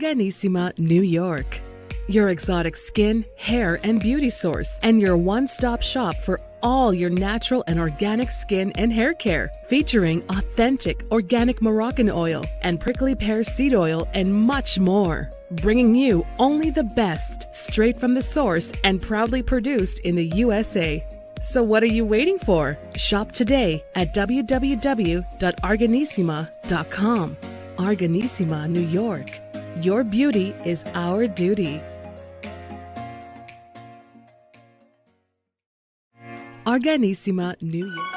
Organisma, New York. Your exotic skin, hair, and beauty source, and your one-stop shop for all your natural and organic skin and hair care, featuring authentic organic Moroccan oil and prickly pear seed oil and much more. Bringing you only the best, straight from the source and proudly produced in the USA. So what are you waiting for? Shop today at www.organisima.com. Organisma, New York. Your beauty is our duty. Organisma, New York.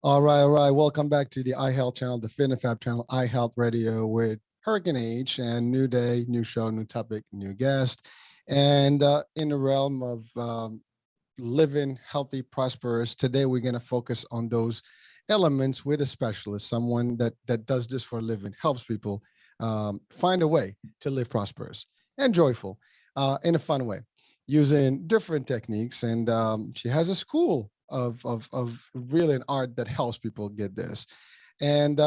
All right. Welcome back to the iHealth channel, the FitnessFab channel, iHealth Radio with Hurricane H, and new day, new show, new topic, new guest. And in the realm of living healthy, prosperous, today we're going to focus on those elements with a specialist, someone that does this for a living, helps people find a way to live prosperous and joyful in a fun way, using different techniques. And she has a school of really an art that helps people get this. And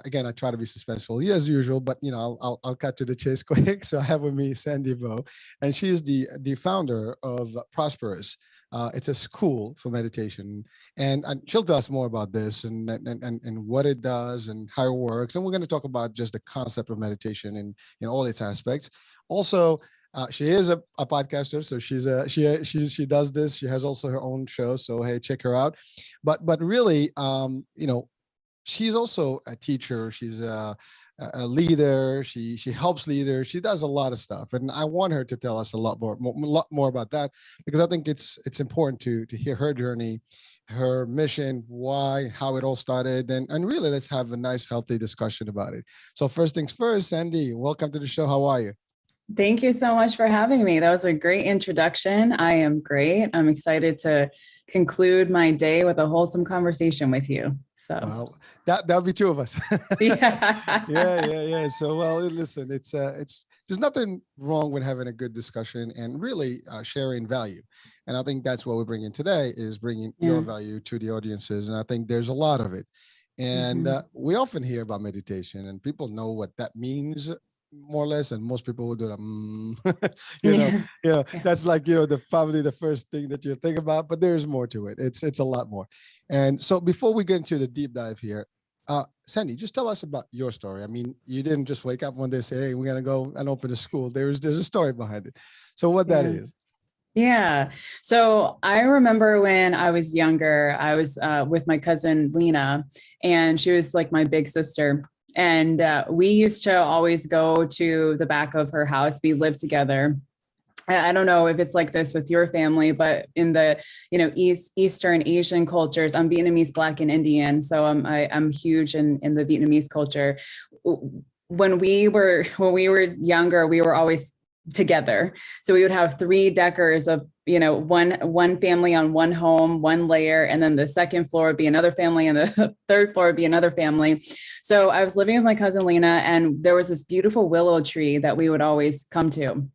again, I try to be suspenseful as usual, but I'll cut to the chase quick. So I have with me Sandy Beau, and she is the founder of Prosperous. It's a school for meditation, and she'll tell us more about this and what it does and how it works. And we're going to talk about just the concept of meditation and all its aspects. Also, she is a podcaster, so she does this. She has also her own show, so hey, check her out. But really, she's also a teacher. She's a leader. She helps leaders. She does a lot of stuff, and I want her to tell us a lot more about that, because I think it's important to hear her journey, her mission, why, how it all started, and really let's have a nice, healthy discussion about it. So first things first, Sandy, welcome to the show. How are you? Thank you so much for having me. That was a great introduction. I am great. I'm excited to conclude my day with a wholesome conversation with you. So well, that'll be two of us. Yeah. Yeah. So, well, listen, it's there's nothing wrong with having a good discussion and really sharing value. And I think that's what we're bringing today, is bringing your value to the audiences. And I think there's a lot of it. And we often hear about meditation, and people know what that means, more or less, and most people will do that. That's like probably the first thing that you think about, but there's more to it. It's a lot more. And so before we get into the deep dive here, Sandy, just tell us about your story. I mean, you didn't just wake up one day and say, hey, we're gonna go and open a school. There's a story behind it. So what that is. Yeah. So I remember when I was younger, I was with my cousin Lena, and she was like my big sister. And we used to always go to the back of her house. We lived together. I don't know if it's like this with your family, but in the Eastern Asian cultures, I'm Vietnamese, Black, and Indian, so I'm huge in the Vietnamese culture. When we were younger, we were always together. So we would have 3 deckers of one family on one home, one layer, and then the second floor would be another family, and the third floor would be another family. So I was living with my cousin Lena, and there was this beautiful willow tree that we would always come to.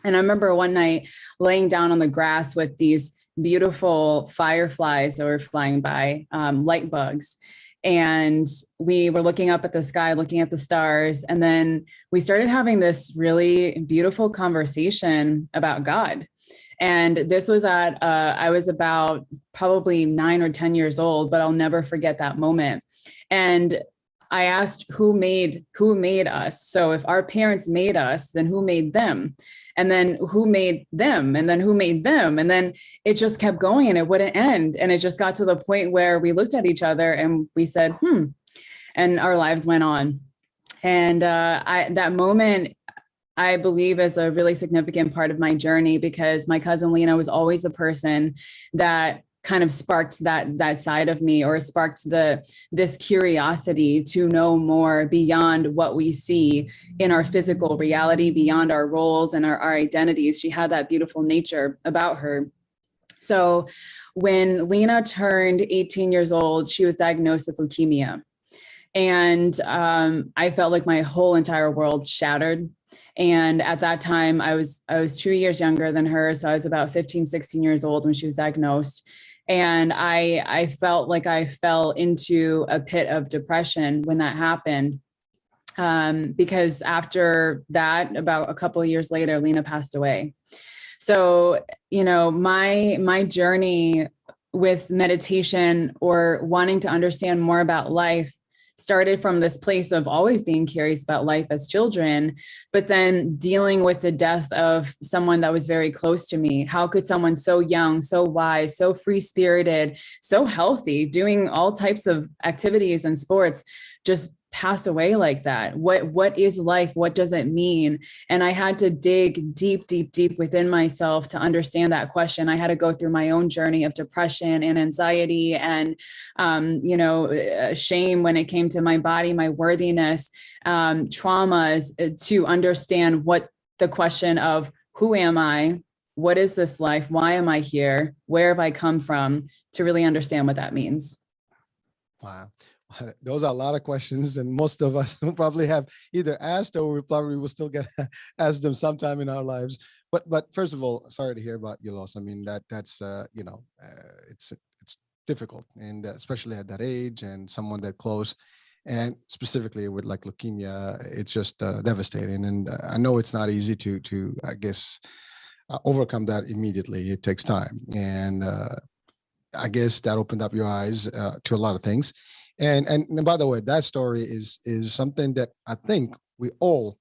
And I remember one night laying down on the grass with these beautiful fireflies that were flying by, light bugs. And we were looking up at the sky, looking at the stars. And then we started having this really beautiful conversation about God. And this was I was about probably 9 or 10 years old, but I'll never forget that moment. And I asked, who made us? So if our parents made us, then who made them? And then who made them? And then who made them? And then it just kept going, and it wouldn't end. And it just got to the point where we looked at each other and we said, and our lives went on. And that moment, I believe, is a really significant part of my journey, because my cousin Lena was always a person that kind of sparked that side of me, or sparked this curiosity to know more beyond what we see in our physical reality, beyond our roles and our identities. She had that beautiful nature about her. So when Lena turned 18 years old, she was diagnosed with leukemia. And I felt like my whole entire world shattered. And at that time, I was 2 years younger than her. So I was about 15, 16 years old when she was diagnosed. And I felt like I fell into a pit of depression when that happened. Because after that, about a couple of years later, Lena passed away. So, my journey with meditation or wanting to understand more about life started from this place of always being curious about life as children, but then dealing with the death of someone that was very close to me. How could someone so young, so wise, so free-spirited, so healthy, doing all types of activities and sports, just pass away like that? What is life? What does it mean? And I had to dig deep, deep, deep within myself to understand that question. I had to go through my own journey of depression and anxiety and, shame when it came to my body, my worthiness, traumas, to understand what the question of who am I? What is this life? Why am I here? Where have I come from? To really understand what that means. Wow. Those are a lot of questions, and most of us will probably have either asked or we probably will still get asked them sometime in our lives. But first of all, sorry to hear about your loss. I mean, that's it's difficult, and especially at that age and someone that close, and specifically with like leukemia, it's just devastating. And I know it's not easy to I guess overcome that immediately. It takes time, and I guess that opened up your eyes to a lot of things. And by the way, that story is something that I think we all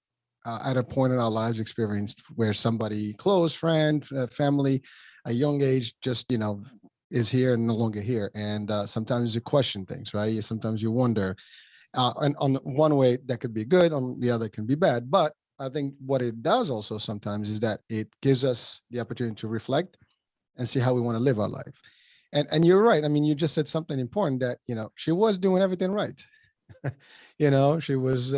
at a point in our lives experienced, where somebody close, friend, family, a young age, just is here and no longer here. And sometimes you question things, right? Sometimes you wonder. And on one way that could be good, on the other can be bad. But I think what it does also sometimes is that it gives us the opportunity to reflect and see how we want to live our life. And you're right. I mean, you just said something important, that, she was doing everything right. She was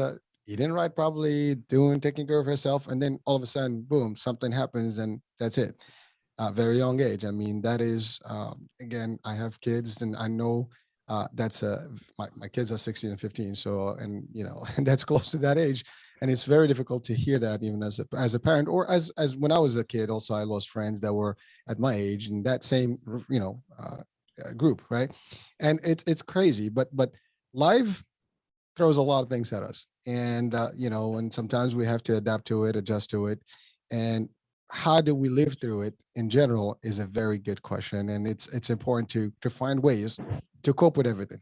eating right, probably taking care of herself. And then all of a sudden, boom, something happens and that's it. Very young age. I mean, that is, again, I have kids and I know that's my kids are 16 and 15. So, and, and that's close to that age. And it's very difficult to hear that even as a parent, or as when I was a kid. Also, I lost friends that were at my age in that same group, right? And it's crazy, but life throws a lot of things at us, and and sometimes we have to adapt to it, adjust to it, and how do we live through it in general is a very good question, and it's important to find ways to cope with everything.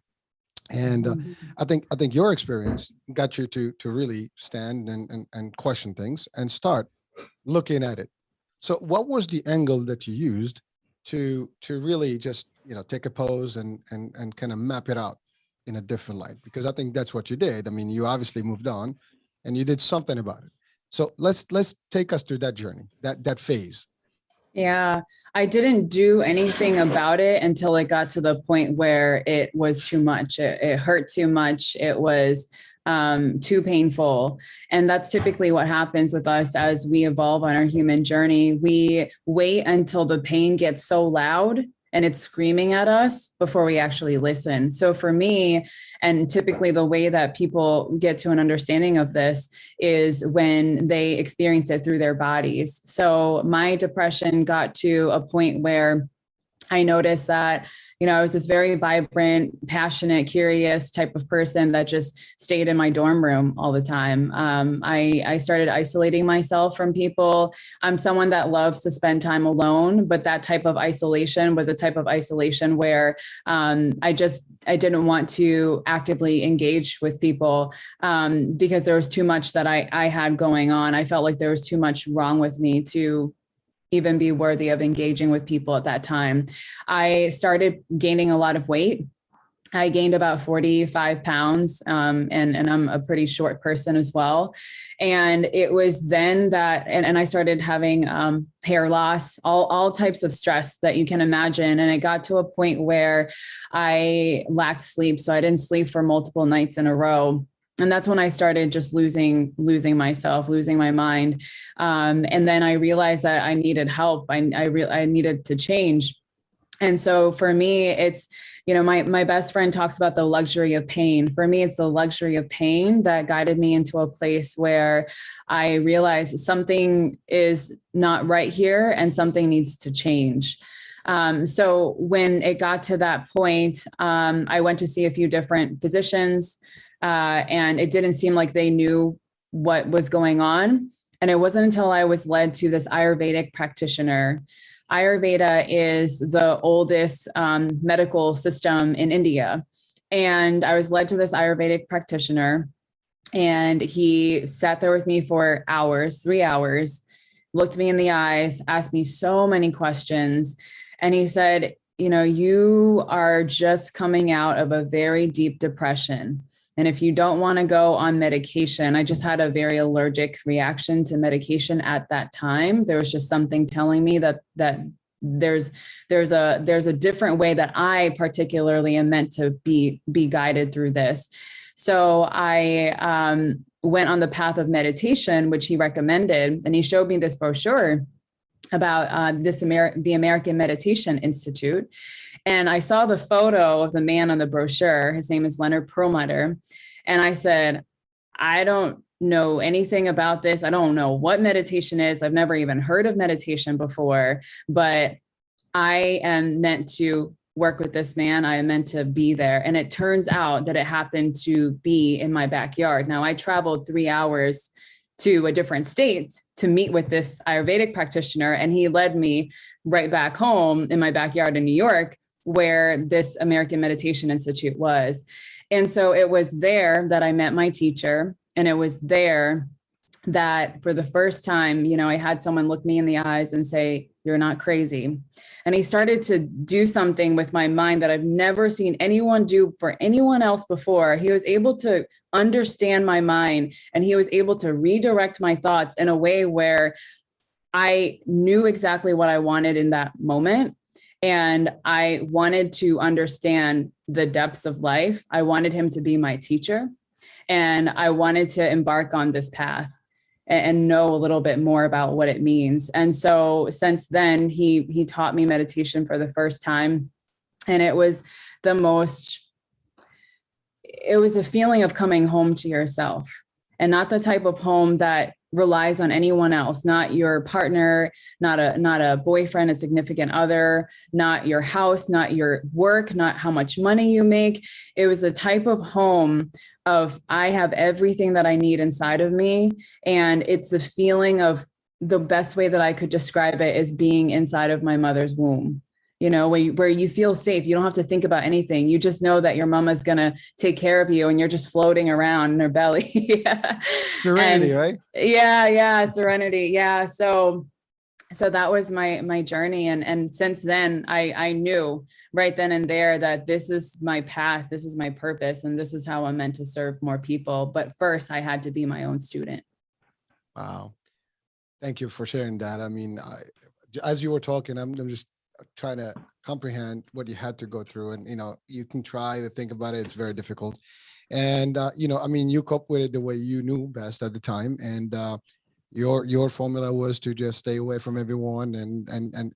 And I think your experience got you to really stand and question things and start looking at it. So what was the angle that you used to really just take a pose and kind of map it out in a different light? Because I think that's what you did. I mean, you obviously moved on and you did something about it. So let's take us through that journey, that phase. Yeah, I didn't do anything about it until it got to the point where it was too much. It hurt too much. It was too painful. And that's typically what happens with us as we evolve on our human journey. We wait until the pain gets so loud and it's screaming at us before we actually listen. So for me, and typically the way that people get to an understanding of this is when they experience it through their bodies. So my depression got to a point where I noticed that, I was this very vibrant, passionate, curious type of person that just stayed in my dorm room all the time. I started isolating myself from people. I'm someone that loves to spend time alone, but that type of isolation was a type of isolation where I didn't want to actively engage with people because there was too much that I had going on. I felt like there was too much wrong with me to even be worthy of engaging with people at that time. I started gaining a lot of weight. I gained about 45 pounds, and I'm a pretty short person as well. And it was then that, and I started having hair loss, all types of stress that you can imagine. And it got to a point where I lacked sleep. So I didn't sleep for multiple nights in a row. And that's when I started just losing myself, losing my mind. And then I realized that I needed help. I needed to change. And so for me, it's, my best friend talks about the luxury of pain. For me, it's the luxury of pain that guided me into a place where I realized something is not right here and something needs to change. So when it got to that point, I went to see a few different physicians, and it didn't seem like they knew what was going on. And it wasn't until I was led to this Ayurvedic practitioner. Ayurveda is the oldest medical system in India. And I was led to this Ayurvedic practitioner, and he sat there with me for hours, 3 hours, looked me in the eyes, asked me so many questions. And he said, you are just coming out of a very deep depression. And if you don't want to go on medication, I just had a very allergic reaction to medication at that time. There was just something telling me that there's a different way that I particularly am meant to be guided through this. So I went on the path of meditation, which he recommended, and he showed me this brochure about the American Meditation Institute. And I saw the photo of the man on the brochure. His name is Leonard Perlmutter. And I said, I don't know anything about this. I don't know what meditation is. I've never even heard of meditation before, but I am meant to work with this man. I am meant to be there. And it turns out that it happened to be in my backyard. Now, I traveled 3 hours to a different state to meet with this Ayurvedic practitioner, and he led me right back home in my backyard in New York, where this American Meditation Institute was. And so it was there that I met my teacher. And it was there that for the first time, I had someone look me in the eyes and say, you're not crazy. And he started to do something with my mind that I've never seen anyone do for anyone else before. He was able to understand my mind, and he was able to redirect my thoughts in a way where I knew exactly what I wanted in that moment. And I wanted to understand the depths of life. I wanted him to be my teacher, and I wanted to embark on this path and know a little bit more about what it means. And so since then, he taught me meditation for the first time. And it was a feeling of coming home to yourself, and not the type of home that relies on anyone else, not your partner, not a boyfriend, a significant other, not your house, not your work, not how much money you make. It was a type of home of I have everything that I need inside of me. And it's the feeling of, the best way that I could describe it is being inside of my mother's womb, where you feel safe. You don't have to think about anything. You just know that your mama's going to take care of you, and you're just floating around in her belly. Yeah. Serenity, right? Yeah. Serenity. Yeah. So that was my journey. And since then I knew right then and there that this is my path, this is my purpose, and this is how I'm meant to serve more people. But first I had to be my own student. Wow. Thank you for sharing that. I mean, as you were talking, I'm just trying to comprehend what you had to go through, and you can try to think about it. It's very difficult, and you cope with it the way you knew best at the time, and your formula was to just stay away from everyone, and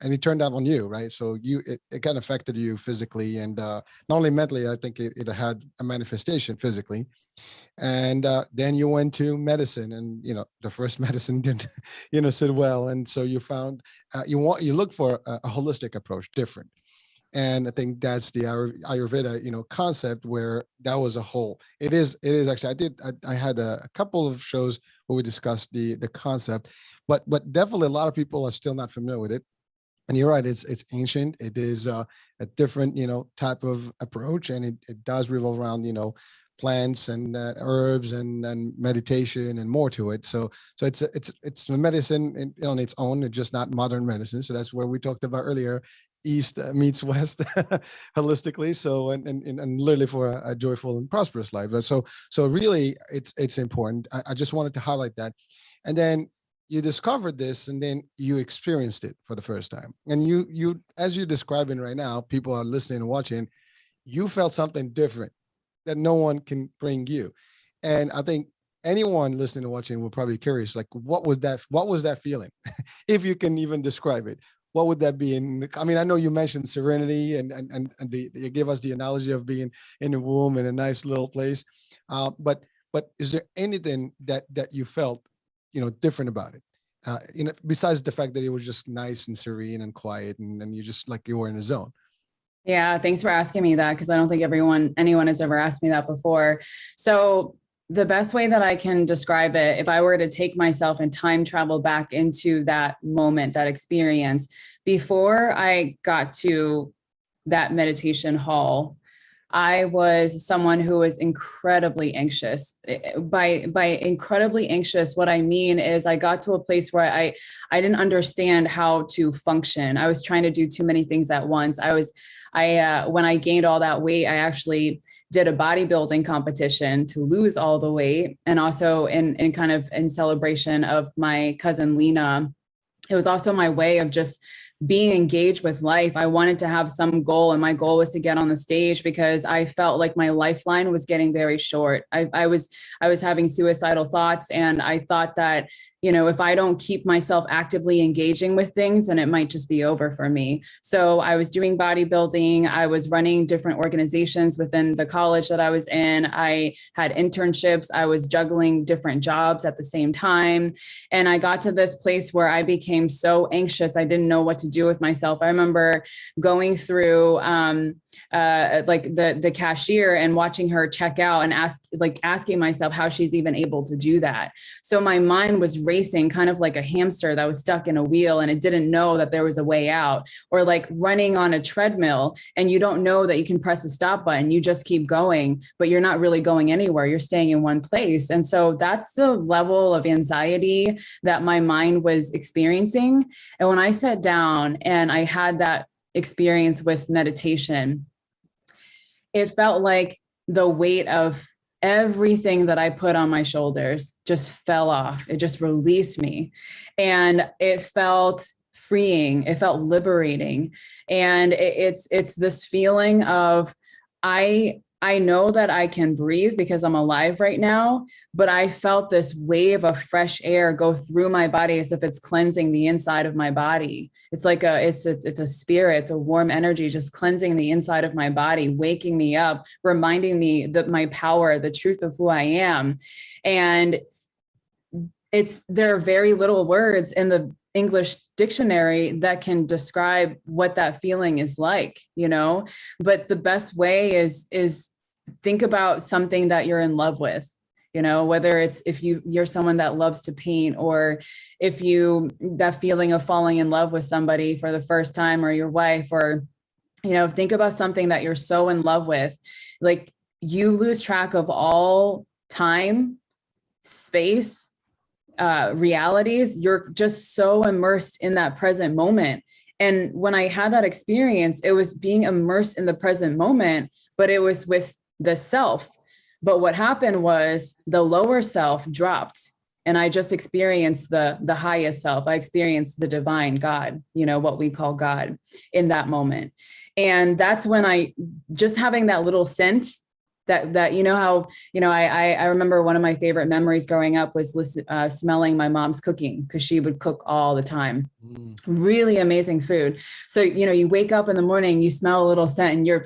it turned out on you, right? So it kind of affected you physically, and not only mentally. I think it had a manifestation physically. And then you went to medicine, and the first medicine didn't sit well, and so you found you look for a holistic approach, different. And I think that's the Ayurveda concept, where that was a whole. It is actually, I had a couple of shows where we discussed the concept, but definitely a lot of people are still not familiar with it. And you're right, it's ancient. It is a different type of approach, and it does revolve around plants and herbs and meditation and more to it. So it's a medicine on its own. It's just not modern medicine. So that's where we talked about earlier, East meets West holistically. So and literally for a joyful and prosperous life. So really, it's important. I just wanted to highlight that. And then you discovered this, and then you experienced it for the first time. And you as you're describing right now, people are listening and watching. You felt something different that no one can bring you. And I think anyone listening and watching will probably be curious, like, what was that feeling? If you can even describe it. what would that be? And I mean, I know you mentioned serenity, and you gave us the analogy of being in a womb in a nice little place. But is there anything that you felt, different about it? Besides the fact that it was just nice and serene and quiet, and you just like you were in a zone. Yeah, thanks for asking me that, because I don't think anyone has ever asked me that before. So the best way that I can describe it, if I were to take myself and time travel back into that moment, that experience, before I got to that meditation hall, I was someone who was incredibly anxious. By incredibly anxious, what I mean is I got to a place where I didn't understand how to function. I was trying to do too many things at once. When I gained all that weight, I actually did a bodybuilding competition to lose all the weight. And also in celebration of my cousin Lena, it was also my way of just being engaged with life. I wanted to have some goal, and my goal was to get on the stage because I felt like my lifeline was getting very short. I was having suicidal thoughts, and I thought that, if I don't keep myself actively engaging with things, then it might just be over for me. So I was doing bodybuilding. I was running different organizations within the college that I was in. I had internships. I was juggling different jobs at the same time. And I got to this place where I became so anxious. I didn't know what to do with myself. I remember going through like the cashier and watching her check out and asking myself how she's even able to do that. So my mind was racing, kind of like a hamster that was stuck in a wheel and it didn't know that there was a way out, or like running on a treadmill and you don't know that you can press the stop button. You just keep going, but you're not really going anywhere. You're staying in one place. And so that's the level of anxiety that my mind was experiencing. And when I sat down and I had that experience with meditation, it felt like the weight of everything that I put on my shoulders just fell off. It just released me. And it felt freeing. It felt liberating. And it's this feeling of, I know that I can breathe because I'm alive right now, but I felt this wave of fresh air go through my body as if it's cleansing the inside of my body. It's like it's a spirit, it's a warm energy, just cleansing the inside of my body, waking me up, reminding me that my power, the truth of who I am. And there are very little words in the English dictionary that can describe what that feeling is like, but the best way is think about something that you're in love with, whether it's if you're someone that loves to paint, or if that feeling of falling in love with somebody for the first time, or your wife, or, think about something that you're so in love with. Like, you lose track of all time, space, realities. You're just so immersed in that present moment. And when I had that experience, it was being immersed in the present moment, but it was with the self. But what happened was the lower self dropped, and I just experienced the highest self. I experienced the divine God, what we call God, in that moment. And that's when I just having that little scent that I remember one of my favorite memories growing up was smelling my mom's cooking, because she would cook all the time. Really amazing food. So, you wake up in the morning, you smell a little scent, and you're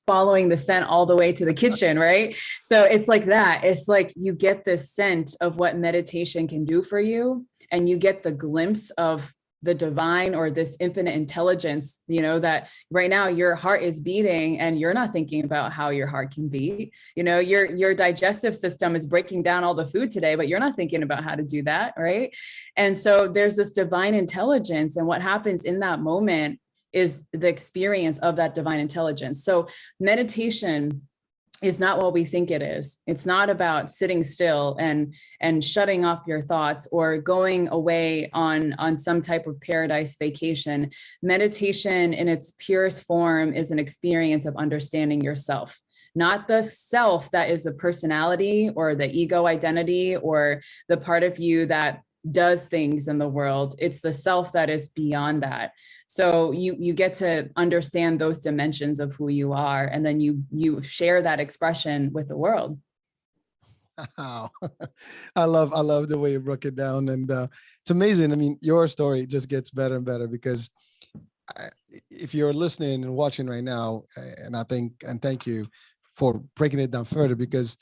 following the scent all the way to the kitchen, right? So it's like that. It's like you get this scent of what meditation can do for you, and you get the glimpse of the divine, or this infinite intelligence, that right now your heart is beating and you're not thinking about how your heart can beat. Your digestive system is breaking down all the food today, but you're not thinking about how to do that, right? And so there's this divine intelligence, and what happens in that moment is the experience of that divine intelligence. So meditation is not what we think it is. It's not about sitting still and shutting off your thoughts or going away on some type of paradise vacation. Meditation in its purest form is an experience of understanding yourself, not the self that is the personality or the ego identity or the part of you that does things in the world. It's the self that is beyond that. So you get to understand those dimensions of who you are, and then you share that expression with the world. Wow. I love the way you broke it down, and it's amazing. I mean, your story just gets better and better, because if you're listening and watching right now, and thank you for breaking it down further, because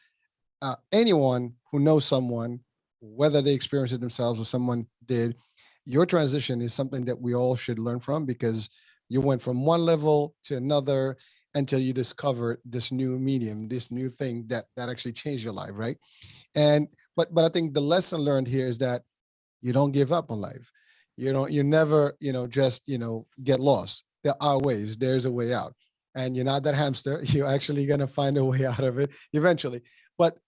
anyone who knows someone, whether they experience it themselves or someone did, your transition is something that we all should learn from, because you went from one level to another until you discover this new medium, this new thing that actually changed your life, right? And but I think the lesson learned here is that you don't give up on life. You never, just, get lost. There are ways, there's a way out. And you're not that hamster. You're actually going to find a way out of it eventually. But,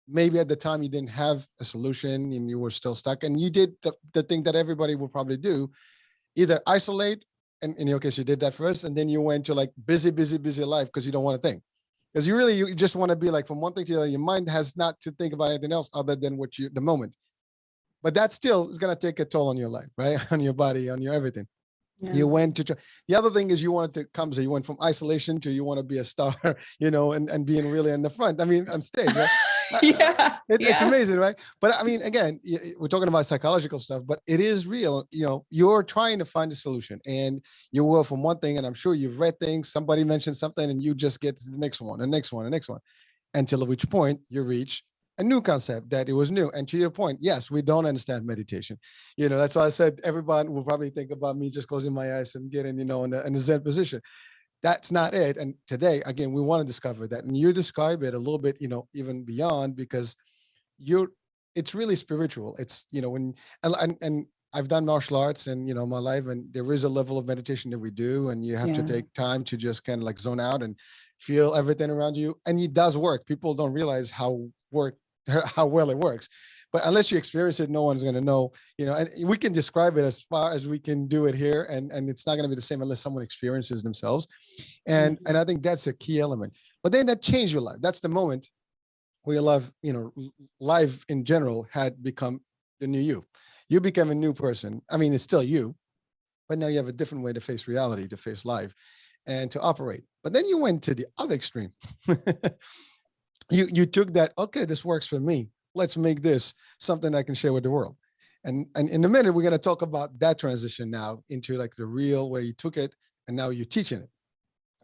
maybe at the time you didn't have a solution and you were still stuck. And you did the thing that everybody would probably do, either isolate, and in your case, you did that first, and then you went to like busy life because you don't want to think. Because you just want to be like from one thing to the other. Your mind has not to think about anything else other than the moment. But that still is going to take a toll on your life, right? On your body, on your everything. Yeah. You went to the other thing is you wanted to come. So you went from isolation to you want to be a star, and being really in the front. I mean, on stage, right? Yeah. It's amazing, right? But I mean, again, we're talking about psychological stuff, but it is real. You're trying to find a solution, and you will from one thing, and I'm sure you've read things. Somebody mentioned something, and you just get to the next one, until at which point you reach a new concept that it was new. And to your point, yes, we don't understand meditation. That's why I said everyone will probably think about me just closing my eyes and getting, in a Zen position. That's not it. And today, again, we want to discover that. And you describe it a little bit, even beyond, because it's really spiritual. It's, and I've done martial arts and, my life, and there is a level of meditation that we do, and you have to take time to just kind of like zone out and feel everything around you. And it does work. People don't realize how well it works, but unless you experience it, no one's going to know, and we can describe it as far as we can do it here. And it's not going to be the same unless someone experiences themselves. And I think that's a key element, but then that changed your life. That's the moment where your life, life in general had become the new you. You become a new person. I mean, it's still you, but now you have a different way to face reality, to face life and to operate. But then you went to the other extreme. You took that, okay, this works for me. Let's make this something I can share with the world. And in a minute, we're going to talk about that transition now into like the real, where you took it and now you're teaching it,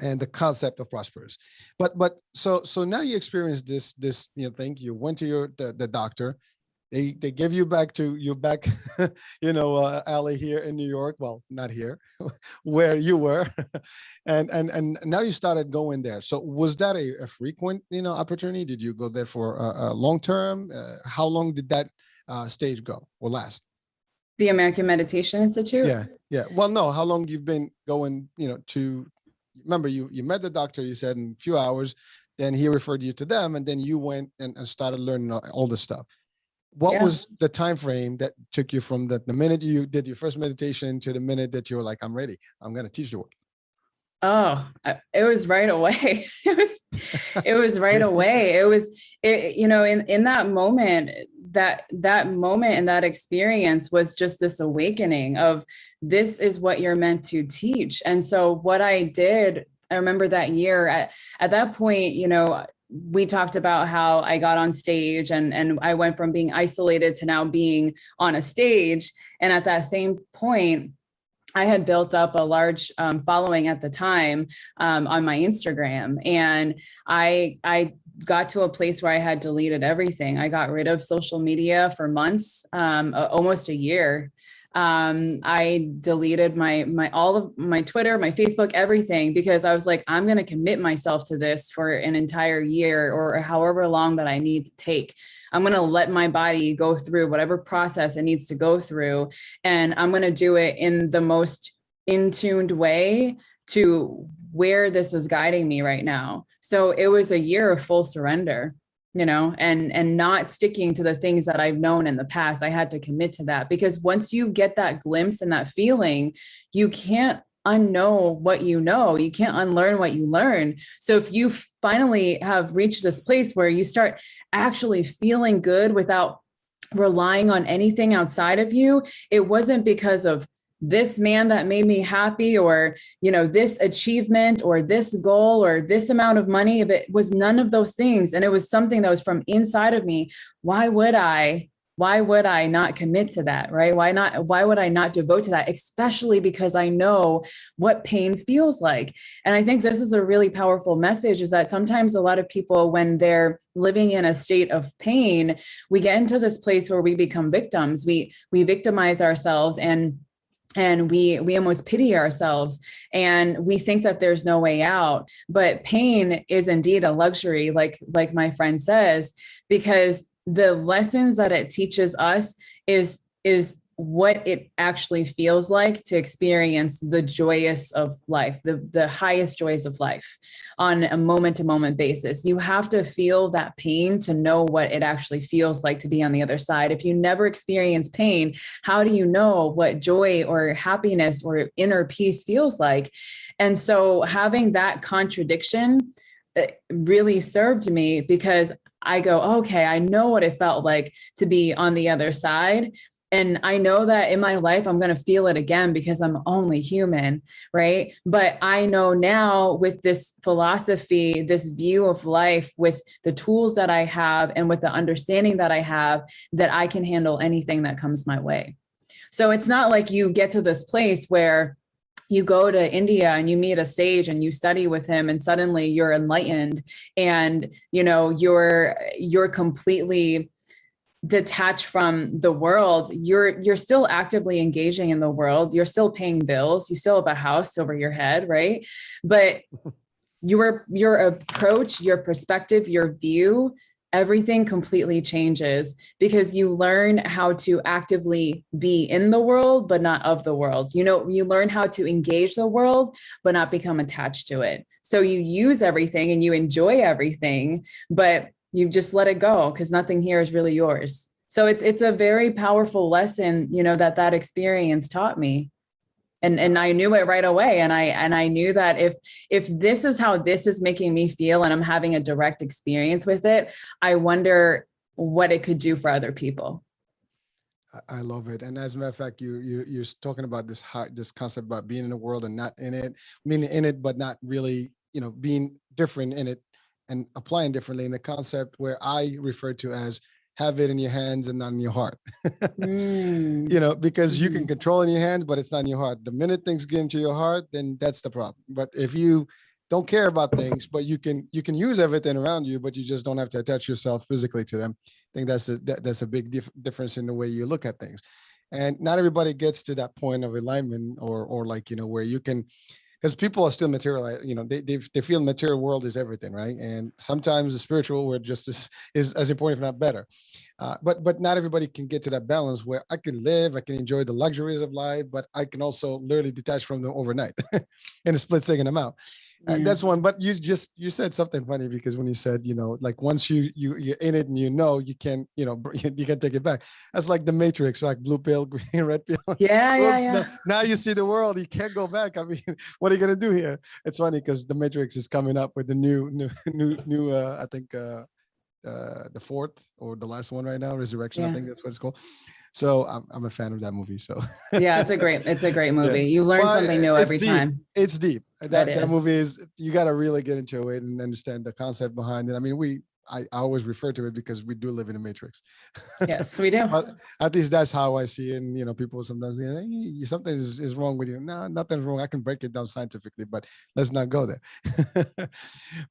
and the concept of prosperous. But so now you experience this thing. You went to the doctor. They give you back to your back, alley here in New York. Well, not here, where you were, and now you started going there. So was that a frequent, opportunity? Did you go there for a long term? How long did that stage go or last? The American Meditation Institute. Yeah. Well, no. How long you've been going? To remember, you met the doctor. You said in a few hours. Then he referred you to them, and then you went and started learning all this stuff. What was the time frame that took you from the minute you did your first meditation to the minute that you were like, I'm ready, I'm going to teach the world? Oh, it was right away. It was right away. In that moment, that moment and that experience was just this awakening of, this is what you're meant to teach. And so what I did, I remember that year at that point, we talked about how I got on stage and I went from being isolated to now being on a stage. And at that same point, I had built up a large following at the time on my Instagram. And I got to a place where I had deleted everything. I got rid of social media for months, almost a year. I deleted my all of my Twitter, my Facebook, everything, because I was like, I'm going to commit myself to this for an entire year or however long that I need to take. I'm going to let my body go through whatever process it needs to go through. And I'm going to do it in the most in-tuned way to where this is guiding me right now. So it was a year of full surrender. And not sticking to the things that I've known in the past. I had to commit to that, because once you get that glimpse and that feeling, you can't unknow what you know. You can't unlearn what you learn. So if you finally have reached this place where you start actually feeling good without relying on anything outside of you, it wasn't because of this man that made me happy, or, this achievement or this goal or this amount of money. If it was none of those things, and it was something that was from inside of me, why would I why would I not commit to that? Right? Why would I not devote to that? Especially because I know what pain feels like. And I think this is a really powerful message, is that sometimes a lot of people, when they're living in a state of pain, we get into this place where we become victims. We victimize ourselves, and we almost pity ourselves, and we think that there's no way out. But pain is indeed a luxury, like my friend says, because the lessons that it teaches us is what it actually feels like to experience the joyous of life, the highest joys of life on a moment to moment basis. You have to feel that pain to know what it actually feels like to be on the other side. If you never experience pain, how do you know what joy or happiness or inner peace feels like? And so having that contradiction really served me, because I go, okay, I know what it felt like to be on the other side. And I know that in my life, I'm going to feel it again because I'm only human, right? But I know now, with this philosophy, this view of life, with the tools that I have and with the understanding that I have, that I can handle anything that comes my way. So it's not like you get to this place where you go to India and you meet a sage and you study with him, and suddenly you're enlightened, and you're completely detached from the world. You're still actively engaging in the world. You're still paying bills. You still have a house over your head, right? But your approach, your perspective, your view, everything completely changes, because you learn how to actively be in the world, but not of the world. You learn how to engage the world, but not become attached to it. So you use everything and you enjoy everything, but you just let it go, because nothing here is really yours. So it's a very powerful lesson, that experience taught me. And I knew it right away. And I knew that if this is how this is making me feel, and I'm having a direct experience with it, I wonder what it could do for other people. I love it. And as a matter of fact, you're talking about this concept about being in the world and not in it, meaning in it, but not really, being different in it and applying differently, in the concept where I refer to as have it in your hands and not in your heart. Because you can control in your hands, but it's not in your heart. The minute things get into your heart, then that's the problem. But if you don't care about things, but you can use everything around you, but you just don't have to attach yourself physically to them. I think that's a big difference in the way you look at things. And not everybody gets to that point of alignment, or where you can, because people are still material, they feel material world is everything, right? And sometimes the spiritual world just is as important, if not better. But not everybody can get to that balance where I can enjoy the luxuries of life, but I can also literally detach from them overnight in a split second amount. That's one. But you said something funny, because when you said, like once you're in it and you can, you can take it back. That's like the Matrix, like blue pill, green, red pill. Yeah. Now you see the world, you can't go back. I mean, what are you gonna do here? It's funny because the Matrix is coming up with the new I think the fourth or the last one right now, Resurrection. I think that's what it's called. So I'm a fan of that movie. So yeah, it's a great movie. You learn something new every time. It's deep. That movie is, you got to really get into it and understand the concept behind it. I mean, I always refer to it because we do live in a matrix. Yes, we do. But at least that's how I see it. And, people sometimes, hey, something is wrong with you. No, nothing's wrong. I can break it down scientifically, but let's not go there.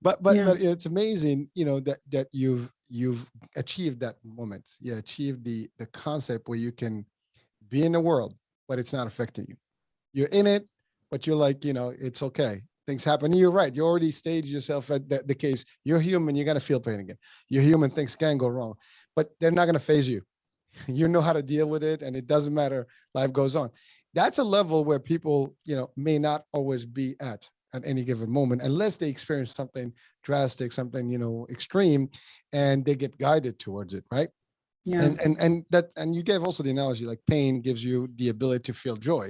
but it's amazing, that you've achieved that moment. You achieved the concept where you can be in the world, but it's not affecting you. You're in it, but you're like, it's okay. Things happen. You're right. You already staged yourself at the case. You're human. You're going to feel pain again. You're human. Things can go wrong, but they're not going to phase you. You know how to deal with it, and it doesn't matter. Life goes on. That's a level where people, may not always be at any given moment, unless they experience something drastic, something, extreme, and they get guided towards it, right? Yeah. And you gave also the analogy, like pain gives you the ability to feel joy.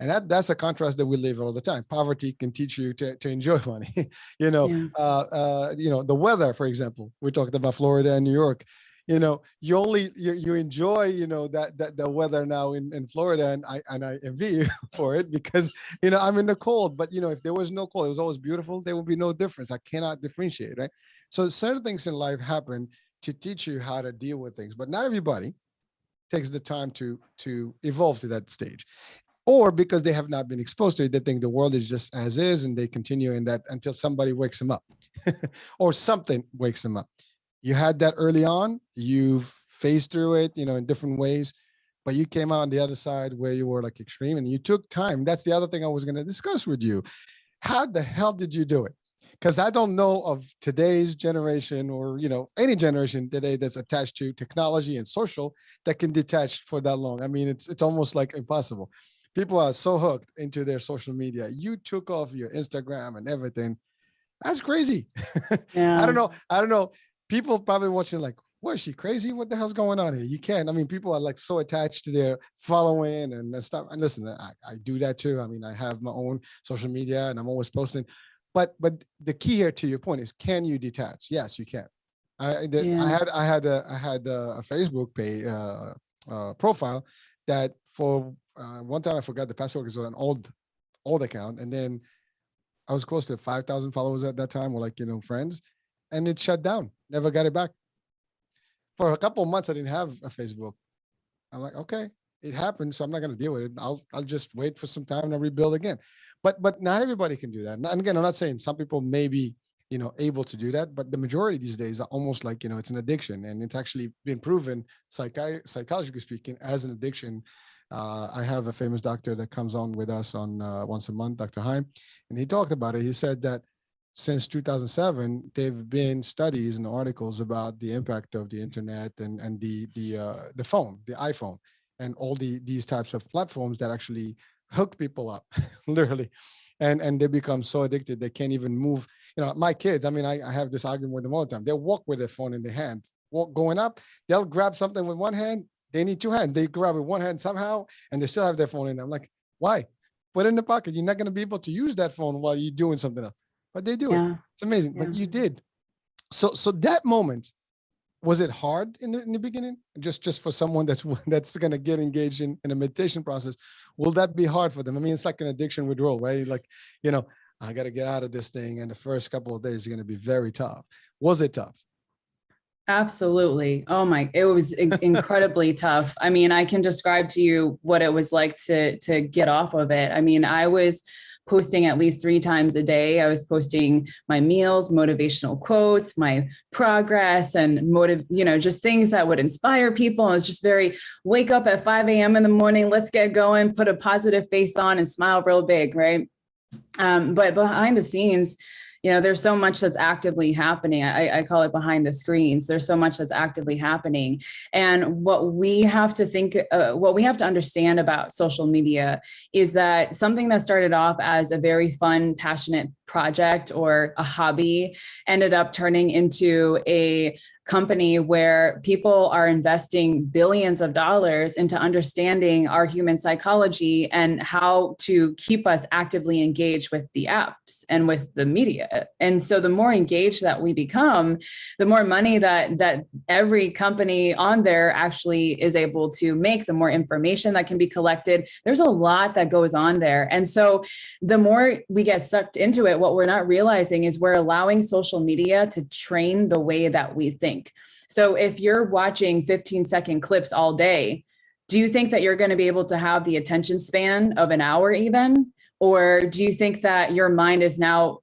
And that's a contrast that we live all the time. Poverty can teach you to enjoy money. The weather, for example, we talked about Florida and New York. You enjoy, that the weather now in Florida, and I envy you for it, because, I'm in the cold, but, if there was no cold, it was always beautiful, there would be no difference. I cannot differentiate, right? So certain things in life happen to teach you how to deal with things, but not everybody takes the time to evolve to that stage. Or because they have not been exposed to it, they think the world is just as is, and they continue in that until somebody wakes them up or something wakes them up. You had that early on, you've phased through it, in different ways, but you came out on the other side where you were like extreme and you took time. That's the other thing I was going to discuss with you. How the hell did you do it? Because I don't know of today's generation or, any generation today that's attached to technology and social that can detach for that long. I mean, it's almost like impossible. People are so hooked into their social media. You took off your Instagram and everything. That's crazy. Yeah. I don't know. People probably watching like, what, is she crazy? What the hell's going on here? You can't. I mean, people are like so attached to their following and stuff. And listen, I do that too. I mean, I have my own social media and I'm always posting. But the key here to your point is, can you detach? Yes, you can. I had a Facebook page profile that for one time I forgot the password because it was an old account, and then I was close to 5,000 followers at that time, or like friends, and it shut down. Never got it back. For a couple of months, I didn't have a Facebook. I'm like, okay, it happened, so I'm not going to deal with it. I'll just wait for some time and rebuild again. But not everybody can do that. And again, I'm not saying some people may be, able to do that, but the majority these days are almost like, it's an addiction, and it's actually been proven psychologically speaking as an addiction. I have a famous doctor that comes on with us on once a month, Dr. Heim, and he talked about it. He said that since 2007, there have been studies and articles about the impact of the internet and the phone, the iPhone, and all these types of platforms that actually hook people up, literally, and they become so addicted they can't even move. My kids, I mean, I have this argument with them all the time. They'll walk with their phone in their hand, going up, they'll grab something with one hand. They need two hands. They grab it with one hand somehow, and they still have their phone in. I'm like, why? Put it in the pocket. You're not going to be able to use that phone while you're doing something else. But they do it. It's amazing. Yeah. But you did. So that moment, was it hard in the beginning? Just for someone that's going to get engaged in a meditation process, will that be hard for them? I mean, it's like an addiction withdrawal, right? Like, I got to get out of this thing, and the first couple of days are going to be very tough. Was it tough? Absolutely. Oh my, it was incredibly tough. I mean, I can describe to you what it was like to get off of it. I mean, I was posting at least 3 times a day. I was posting my meals, motivational quotes, my progress, and just things that would inspire people. And it's just very wake up at 5 a.m. in the morning, let's get going, put a positive face on and smile real big, right? But behind the scenes, there's so much that's actively happening. I call it behind the screens. There's so much that's actively happening. And what we have to understand about social media is that something that started off as a very fun, passionate project or a hobby ended up turning into a company where people are investing billions of dollars into understanding our human psychology and how to keep us actively engaged with the apps and with the media. And so the more engaged that we become, the more money that every company on there actually is able to make, the more information that can be collected. There's a lot that goes on there. And so the more we get sucked into it, what we're not realizing is we're allowing social media to train the way that we think. So if you're watching 15-second clips all day, do you think that you're going to be able to have the attention span of an hour even? Or do you think that your mind is now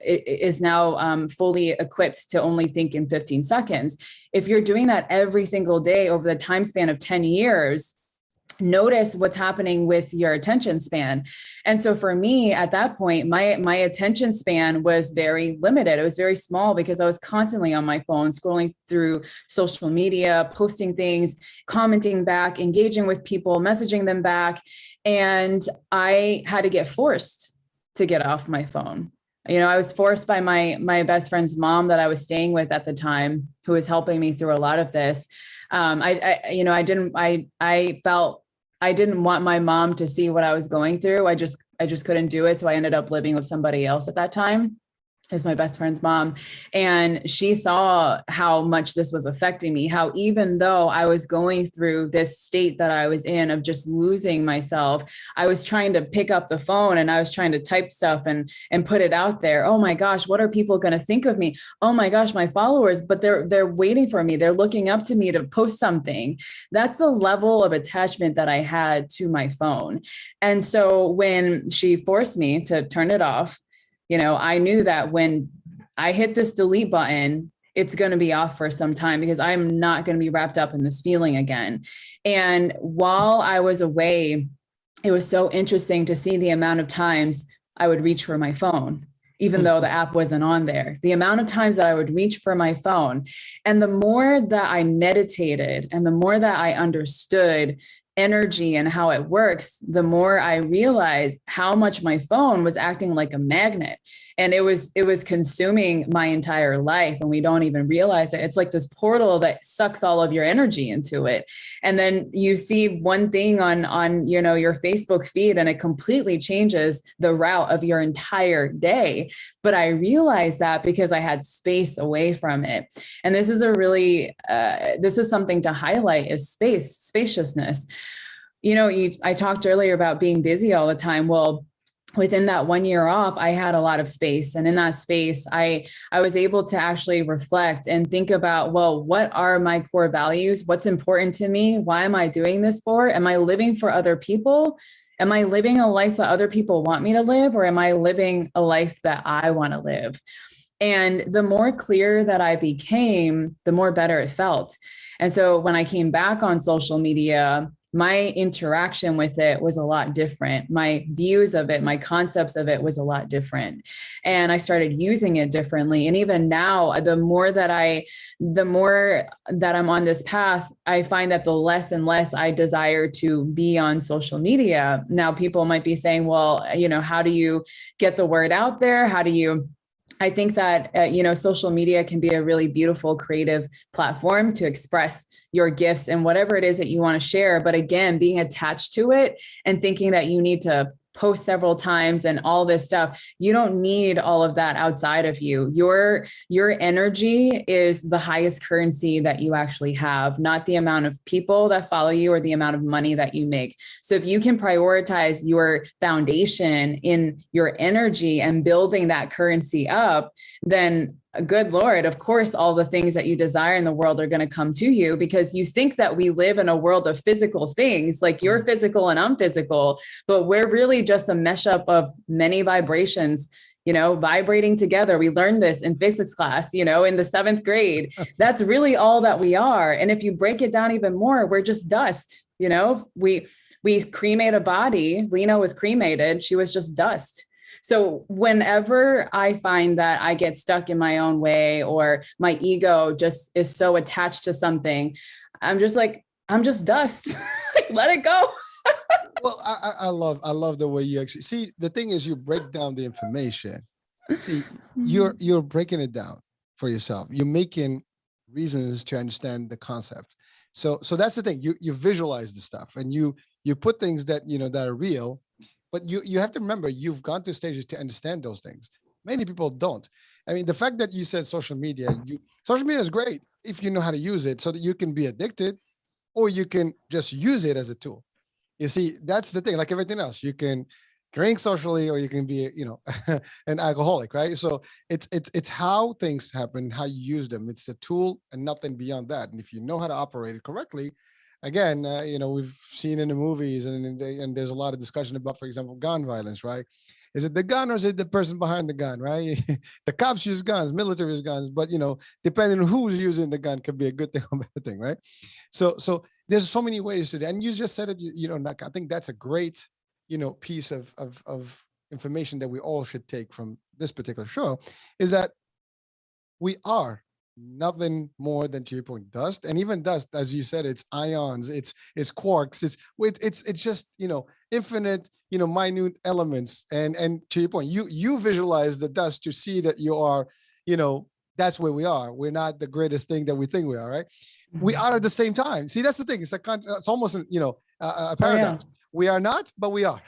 fully equipped to only think in 15 seconds? If you're doing that every single day over the time span of 10 years, notice what's happening with your attention span. And so for me at that point, my attention span was very limited. It was very small because I was constantly on my phone, scrolling through social media, posting things, commenting back, engaging with people, messaging them back. And I had to get forced to get off my phone. I was forced by my best friend's mom that I was staying with at the time, who was helping me through a lot of this. I felt I didn't want my mom to see what I was going through. I just couldn't do it. So I ended up living with somebody else at that time. is my best friend's mom. And she saw how much this was affecting me, how even though I was going through this state that I was in of just losing myself, I was trying to pick up the phone and I was trying to type stuff and put it out there. Oh my gosh, what are people going to think of me? Oh my gosh, my followers, but they're waiting for me. They're looking up to me to post something. That's the level of attachment that I had to my phone. And so when she forced me to turn it off, I knew that when I hit this delete button, it's going to be off for some time because I'm not going to be wrapped up in this feeling again. And while I was away, it was so interesting to see the amount of times I would reach for my phone, even though the app wasn't on there, the amount of times that I would reach for my phone. And the more that I meditated and the more that I understood energy and how it works, the more I realized how much my phone was acting like a magnet, and it was consuming my entire life, and we don't even realize it. It's like this portal that sucks all of your energy into it, and then you see one thing on your Facebook feed, and it completely changes the route of your entire day. But I realized that because I had space away from it, and this is this is something to highlight, is spaciousness. I talked earlier about being busy all the time. Well, within that 1 year off, I had a lot of space. And in that space, I was able to actually reflect and think about, well, what are my core values? What's important to me? Why am I doing this for? Am I living for other people? Am I living a life that other people want me to live? Or am I living a life that I want to live? And the more clear that I became, the more better it felt. And so when I came back on social media, my interaction with it was a lot different. My views of it, my concepts of it was a lot different. And I started using it differently. And even now, the more that I'm on this path, I find that the less and less I desire to be on social media. Now, people might be saying, well, how do you get the word out there? I think that, social media can be a really beautiful, creative platform to express your gifts and whatever it is that you want to share. But again, being attached to it and thinking that you need to post several times and all this stuff, you don't need all of that outside of you. Your energy is the highest currency that you actually have, not the amount of people that follow you or the amount of money that you make. So if you can prioritize your foundation in your energy and building that currency up, then good Lord, of course, all the things that you desire in the world are going to come to you, because you think that we live in a world of physical things, like you're physical and I'm physical, but we're really just a mesh up of many vibrations, vibrating together. We learned this in physics class, in the 7th grade. That's really all that we are. And if you break it down even more, we're just dust. We cremate a body. Lena was cremated. She was just dust. So whenever I find that I get stuck in my own way, or my ego just is so attached to something, I'm just like, I'm just dust. Let it go. Well, I love the way you actually see. The thing is, you break down the information. See, you're breaking it down for yourself. You're making reasons to understand the concept. So that's the thing. You visualize the stuff, and you put things that that are real. But you have to remember, you've gone to stages to understand those things. Many people don't. I mean, the fact that you said social media is great if you know how to use it, so that you can be addicted, or you can just use it as a tool. You see, that's the thing. Like everything else, you can drink socially, or you can be, an alcoholic, right? So it's how things happen, how you use them. It's a tool and nothing beyond that. And if you know how to operate it correctly, again, we've seen in the movies, and there's a lot of discussion about, for example, gun violence, right? Is it the gun, or is it the person behind the gun, right? The cops use guns, military use guns, but depending on who's using the gun, could be a good thing or bad thing, right? So there's so many ways to do, and you just said it. I think that's a great, piece of information that we all should take from this particular show, is that we are nothing more than, to your point, dust. And even dust, as you said, it's ions, it's quarks, it's just infinite, minute elements. And to your point, you visualize the dust to see that you are, that's where we are. We're not the greatest thing that we think we are, right? Mm-hmm. We are at the same time. See, that's the thing. It's almost a paradox. Oh, yeah. We are not, but we are.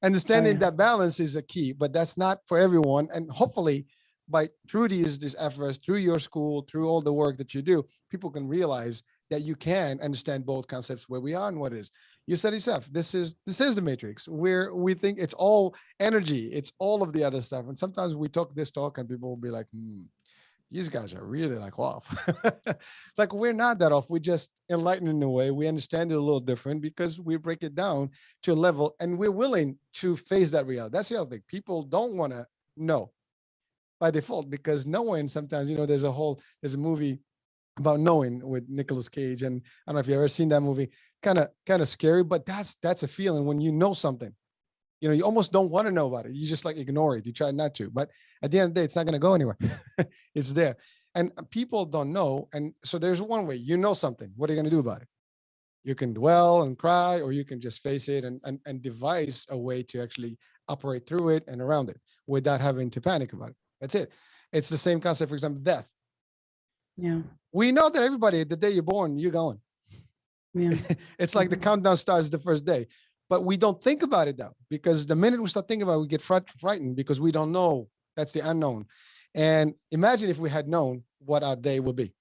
Understanding that balance is a key, but that's not for everyone. And hopefully through these efforts, through your school, through all the work that you do, people can realize that you can understand both concepts, where we are and what it is. You said yourself, this is the matrix, where we think it's all energy, it's all of the other stuff. And sometimes we talk this talk and people will be like, these guys are really like off. It's like, we're not that off. We just enlighten in a way. We understand it a little different because we break it down to a level and we're willing to face that reality. That's the other thing. People don't want to know by default, because knowing sometimes, there's a movie about knowing with Nicolas Cage. And I don't know if you've ever seen that movie, kind of scary, but that's a feeling when you know something. You almost don't want to know about it. You just like ignore it. You try not to, but at the end of the day, it's not going to go anywhere. It's there. And people don't know. And so there's one way, something. What are you going to do about it? You can dwell and cry, or you can just face it and devise a way to actually operate through it and around it without having to panic about it. That's it. It's the same concept, for example, death. Yeah. We know that everybody, the day you're born, you're going. Yeah. It's like the countdown starts the first day. But we don't think about it though, because the minute we start thinking about it, we get frightened because we don't know. That's the unknown. And imagine if we had known what our day would be.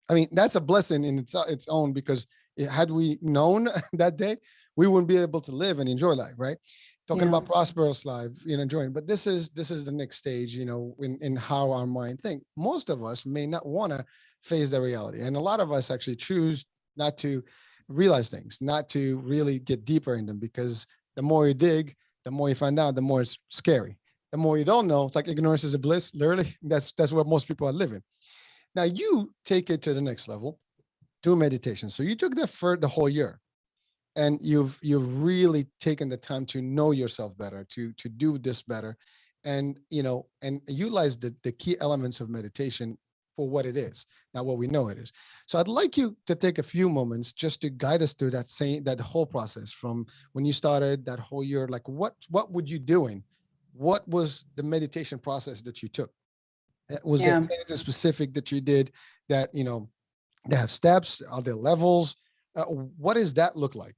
I mean, that's a blessing in its own, because had we known that day, we wouldn't be able to live and enjoy life, right? Talking about prosperous life, enjoying. But this is the next stage, in how our mind think. Most of us may not want to face the reality. And a lot of us actually choose not to realize things, not to really get deeper in them, because the more you dig, the more you find out, the more it's scary. The more you don't know, it's like ignorance is a bliss. Literally, that's where most people are living. Now you take it to the next level, do meditation. So you took that for the whole year, and you've really taken the time to know yourself better, to do this better, and and utilize the key elements of meditation for what it is, not what we know it is. So I'd like you to take a few moments just to guide us through that whole process, from when you started that whole year. Like what would you doing? What was the meditation process that you took? Was there anything specific that you did that, they have steps? Are there levels? What does that look like?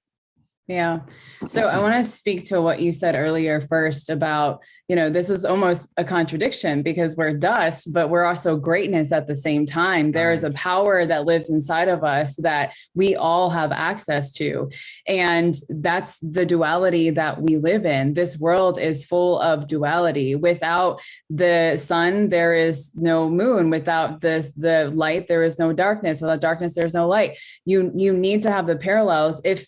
Yeah. So I want to speak to what you said earlier first about, this is almost a contradiction, because we're dust, but we're also greatness at the same time. There is a power that lives inside of us that we all have access to. And that's the duality that we live in. This world is full of duality. Without the sun, there is no moon. Without the light, there is no darkness. Without darkness, there's no light. You need to have the parallels. If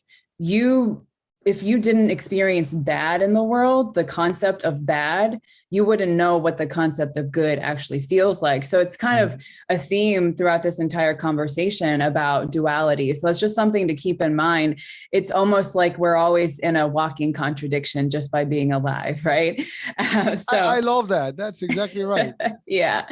you didn't experience bad in the world, the concept of bad, you wouldn't know what the concept of good actually feels like. So it's kind of a theme throughout this entire conversation about duality. So that's just something to keep in mind. It's almost like we're always in a walking contradiction just by being alive, right? I love that. That's exactly right. Yeah.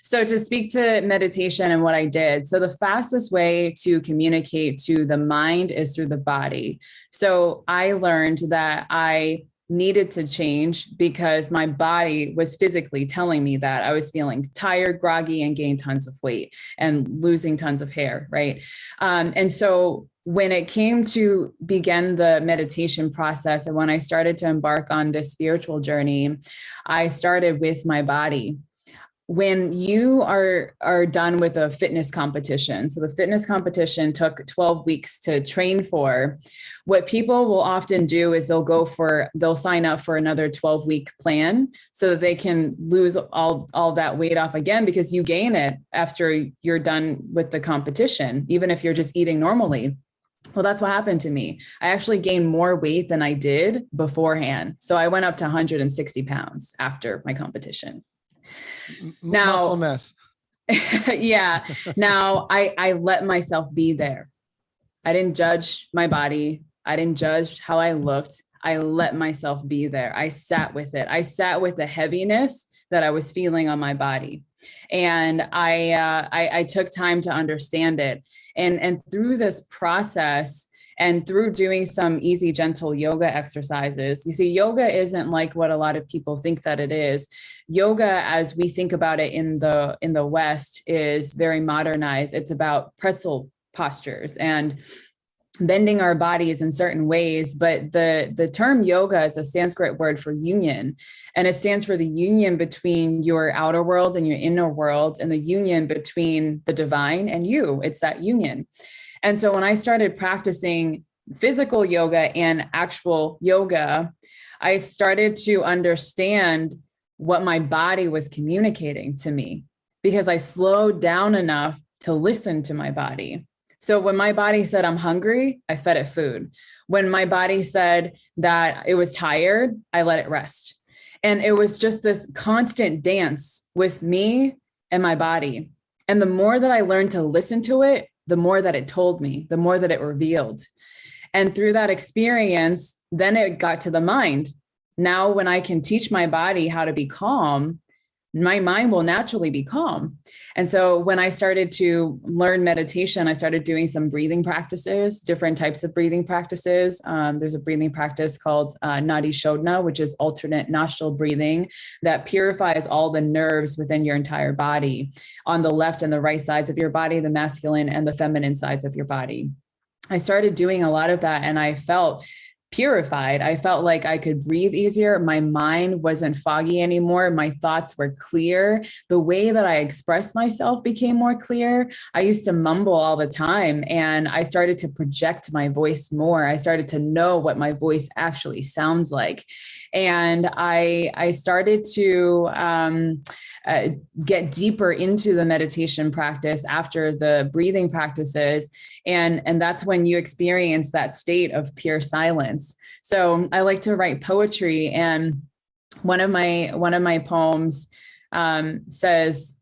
So to speak to meditation and what I did, so the fastest way to communicate to the mind is through the body. So I learned that I needed to change because my body was physically telling me that I was feeling tired, groggy, and gained tons of weight and losing tons of hair, right? And so when it came to begin the meditation process, and when I started to embark on this spiritual journey, I started with my body. When you are done with a fitness competition, so the fitness competition took 12 weeks to train for, what people will often do is they'll sign up for another 12-week plan so that they can lose all that weight off again, because you gain it after you're done with the competition, even if you're just eating normally. Well, that's what happened to me. I actually gained more weight than I did beforehand. So I went up to 160 pounds after my competition. Now, muscle mess. Yeah. Now I let myself be there. I didn't judge my body. I didn't judge how I looked. I let myself be there. I sat with it. I sat with the heaviness that I was feeling on my body. And I took time to understand it. And through this process, and through doing some easy, gentle yoga exercises, you see, yoga isn't like what a lot of people think that it is. Yoga, as we think about it in the West, is very modernized. It's about pretzel postures. And bending our bodies in certain ways. But the term yoga is a Sanskrit word for union, and it stands for the union between your outer world and your inner world, and the union between the divine and you. It's that union. And so when I started practicing physical yoga and actual yoga, I started to understand what my body was communicating to me, because I slowed down enough to listen to my body. So when my body said I'm hungry, I fed it food. When my body said that it was tired, I let it rest. And it was just this constant dance with me and my body. And the more that I learned to listen to it, the more that it told me, the more that it revealed. And through that experience, then it got to the mind. Now, when I can teach my body how to be calm, my mind will naturally be calm. And so when I started to learn meditation, I started doing some breathing practices, different types of breathing practices. There's a breathing practice called Nadi Shodhana, which is alternate nostril breathing that purifies all the nerves within your entire body, on the left and the right sides of your body, the masculine and the feminine sides of your body. I started doing a lot of that, and I felt purified. I felt like I could breathe easier. My mind wasn't foggy anymore. My thoughts were clear. The way that I expressed myself became more clear. I used to mumble all the time, and I started to project my voice more. I started to know what my voice actually sounds like. And I started to get deeper into the meditation practice after the breathing practices. And that's when you experience that state of pure silence. So I like to write poetry, and one of my poems says,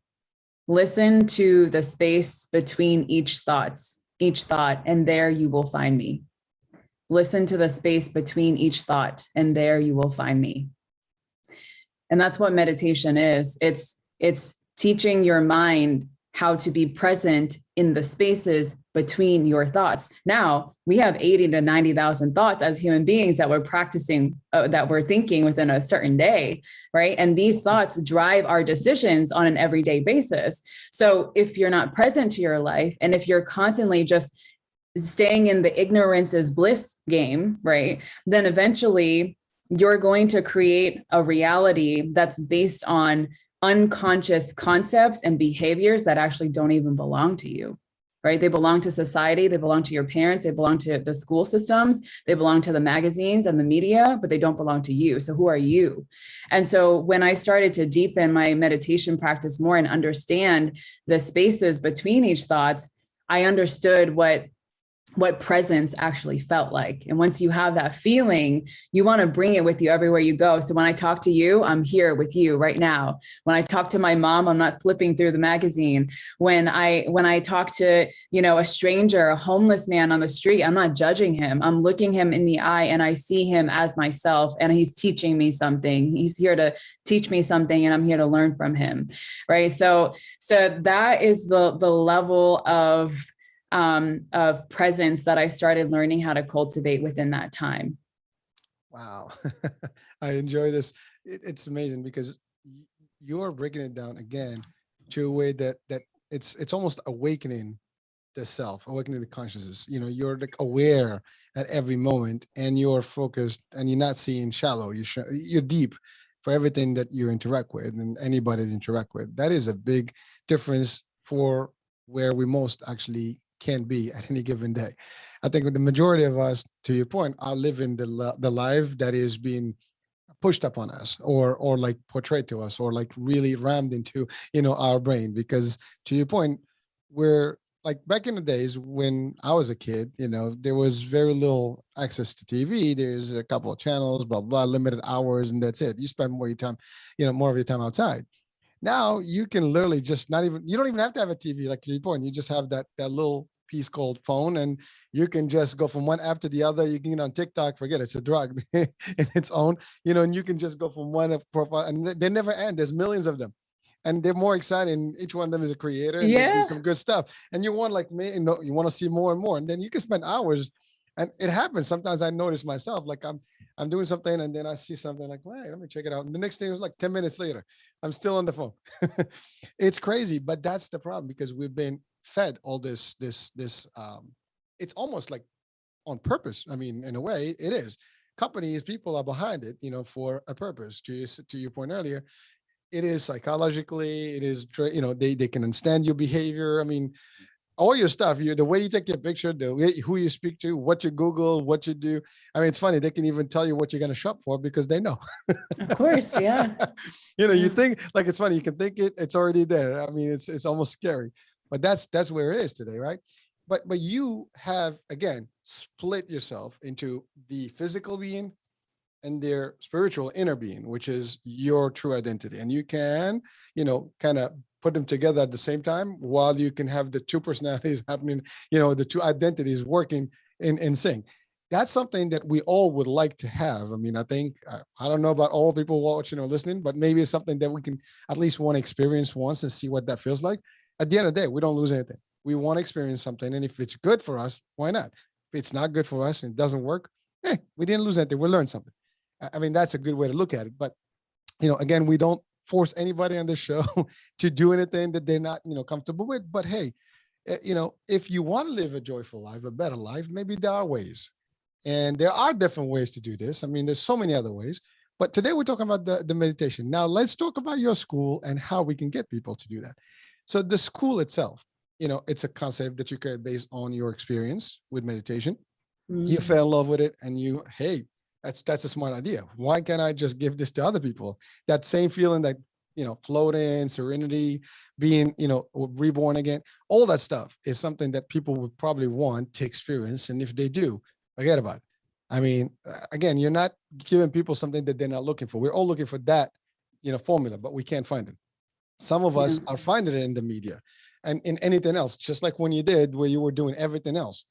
"Listen to the space between each thought, and there you will find me. Listen to the space between each thought, and there you will find me." And that's what meditation is. It's teaching your mind how to be present in the spaces between your thoughts. Now, we have 80 to 90,000 thoughts as human beings that we're practicing, that we're thinking within a certain day, right? And these thoughts drive our decisions on an everyday basis. So if you're not present to your life, and if you're constantly just staying in the ignorance is bliss game, right, then eventually you're going to create a reality that's based on unconscious concepts and behaviors that actually don't even belong to you, right? They belong to society. They belong to your parents. They belong to the school systems. They belong to the magazines and the media, but they don't belong to you. So who are you? And so when I started to deepen my meditation practice more and understand the spaces between each thoughts, I understood what presence actually felt like. And once you have that feeling, you want to bring it with you everywhere you go. So when I talk to you, I'm here with you right now. When I talk to my mom, I'm not flipping through the magazine. When I talk to, a stranger, a homeless man on the street, I'm not judging him. I'm looking him in the eye, and I see him as myself, and he's teaching me something. He's here to teach me something, and I'm here to learn from him. Right. So that is the level of presence that I started learning how to cultivate within that time. Wow. I enjoy this. It's amazing because you're breaking it down again to a way that it's almost awakening the self, awakening the consciousness. You're like aware at every moment, and you're focused, and you're not seeing shallow. You're deep for everything that you interact with and anybody that interact with. That is a big difference for where we most actually can be at any given day. I think the majority of us, to your point, are living the life that is being pushed upon us, or like portrayed to us, or like really rammed into our brain. Because to your point, we're like back in the days when I was a kid, there was very little access to TV. There's a couple of channels, blah blah, limited hours, and that's it. You spend more of your time outside. Now you can literally just you don't even have to have a TV, like to your point. You just have that little piece called phone, and you can just go from one app to the other. You can get on TikTok, forget it, it's a drug in its own, and you can just go from one profile, and they never end. There's millions of them, and they're more exciting. Each one of them is a creator, and they do some good stuff. And you want like me, you want to see more and more, and then you can spend hours. And it happens sometimes. I notice myself, like I'm doing something, and then I see something like, wait, let me check it out. And the next thing is like 10 minutes later, I'm still on the phone. It's crazy, but that's the problem, because we've been fed all this. It's almost like on purpose. I mean, in a way, it is. Companies, people are behind it, for a purpose. To your point earlier, it is psychologically, it is, they can understand your behavior. I mean, all your stuff, the way you take your picture, the way, who you speak to, what you Google, what you do. I mean, it's funny. They can even tell you what you're going to shop for because they know. Of course. Yeah. You think, like, it's funny. You can think it's already there. I mean, it's almost scary, but that's where it is today. Right. But you have, again, split yourself into the physical being and their spiritual inner being, which is your true identity. And you can, kind of put them together at the same time while you can have the two personalities happening, the two identities working in sync. That's something that we all would like to have. I mean, I think, I don't know about all people watching or listening, but maybe it's something that we can at least want to experience once and see what that feels like. At the end of the day, we don't lose anything. We want to experience something. And if it's good for us, why not? If it's not good for us and it doesn't work, hey, we didn't lose anything. We learned something. I mean, that's a good way to look at it. But, again, we don't force anybody on this show to do anything that they're not, comfortable with. But hey, if you want to live a joyful life, a better life, maybe there are ways. And there are different ways to do this. I mean, there's so many other ways. But today we're talking about the meditation. Now, let's talk about your school and how we can get people to do that. So the school itself, it's a concept that you create based on your experience with meditation. Mm-hmm. You fell in love with it and hey, that's a smart idea. Why can't I just give this to other people? That same feeling that, floating, serenity, being, reborn again, all that stuff is something that people would probably want to experience. And if they do, forget about it. I mean, again, you're not giving people something that they're not looking for. We're all looking for that, formula, but we can't find it. Some of us are finding it in the media and in anything else, just like when you did, where you were doing everything else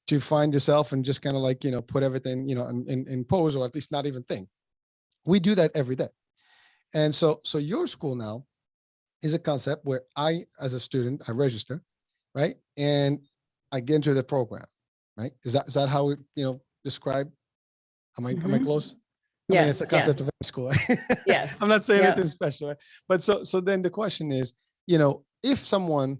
to find yourself and just kind of like, put everything, in pose, or at least not even think. We do that every day. And so your school now is a concept where I, as a student, I register, right? And I get into the program, right? Is that how it, describe? Am I close? Yes, I mean, it's a concept of any school. Right? Yes. I'm not saying anything special, right? But so then the question is, if someone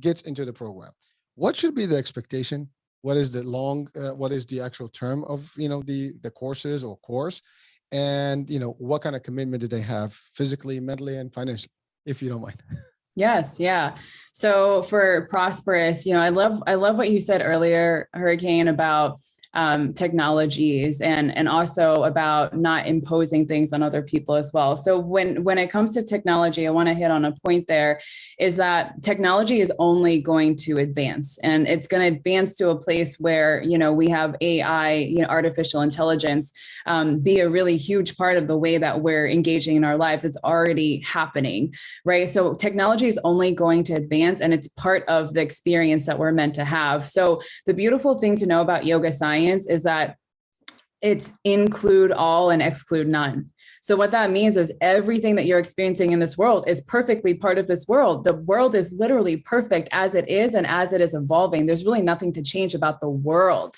gets into the program, what should be the expectation? What is the actual term of, the courses or course? And, what kind of commitment do they have physically, mentally, and financially, if you don't mind? Yes. Yeah. So for Prosperous, I love what you said earlier, Hurricane, about technologies and also about not imposing things on other people as well. So when it comes to technology, I want to hit on a point there is that technology is only going to advance, and it's going to advance to a place where, we have AI, artificial intelligence, be a really huge part of the way that we're engaging in our lives. It's already happening, right? So technology is only going to advance, and it's part of the experience that we're meant to have. So the beautiful thing to know about yoga science is that it's include all and exclude none. So what that means is everything that you're experiencing in this world is perfectly part of this world. The world is literally perfect as it is and as it is evolving. There's really nothing to change about the world,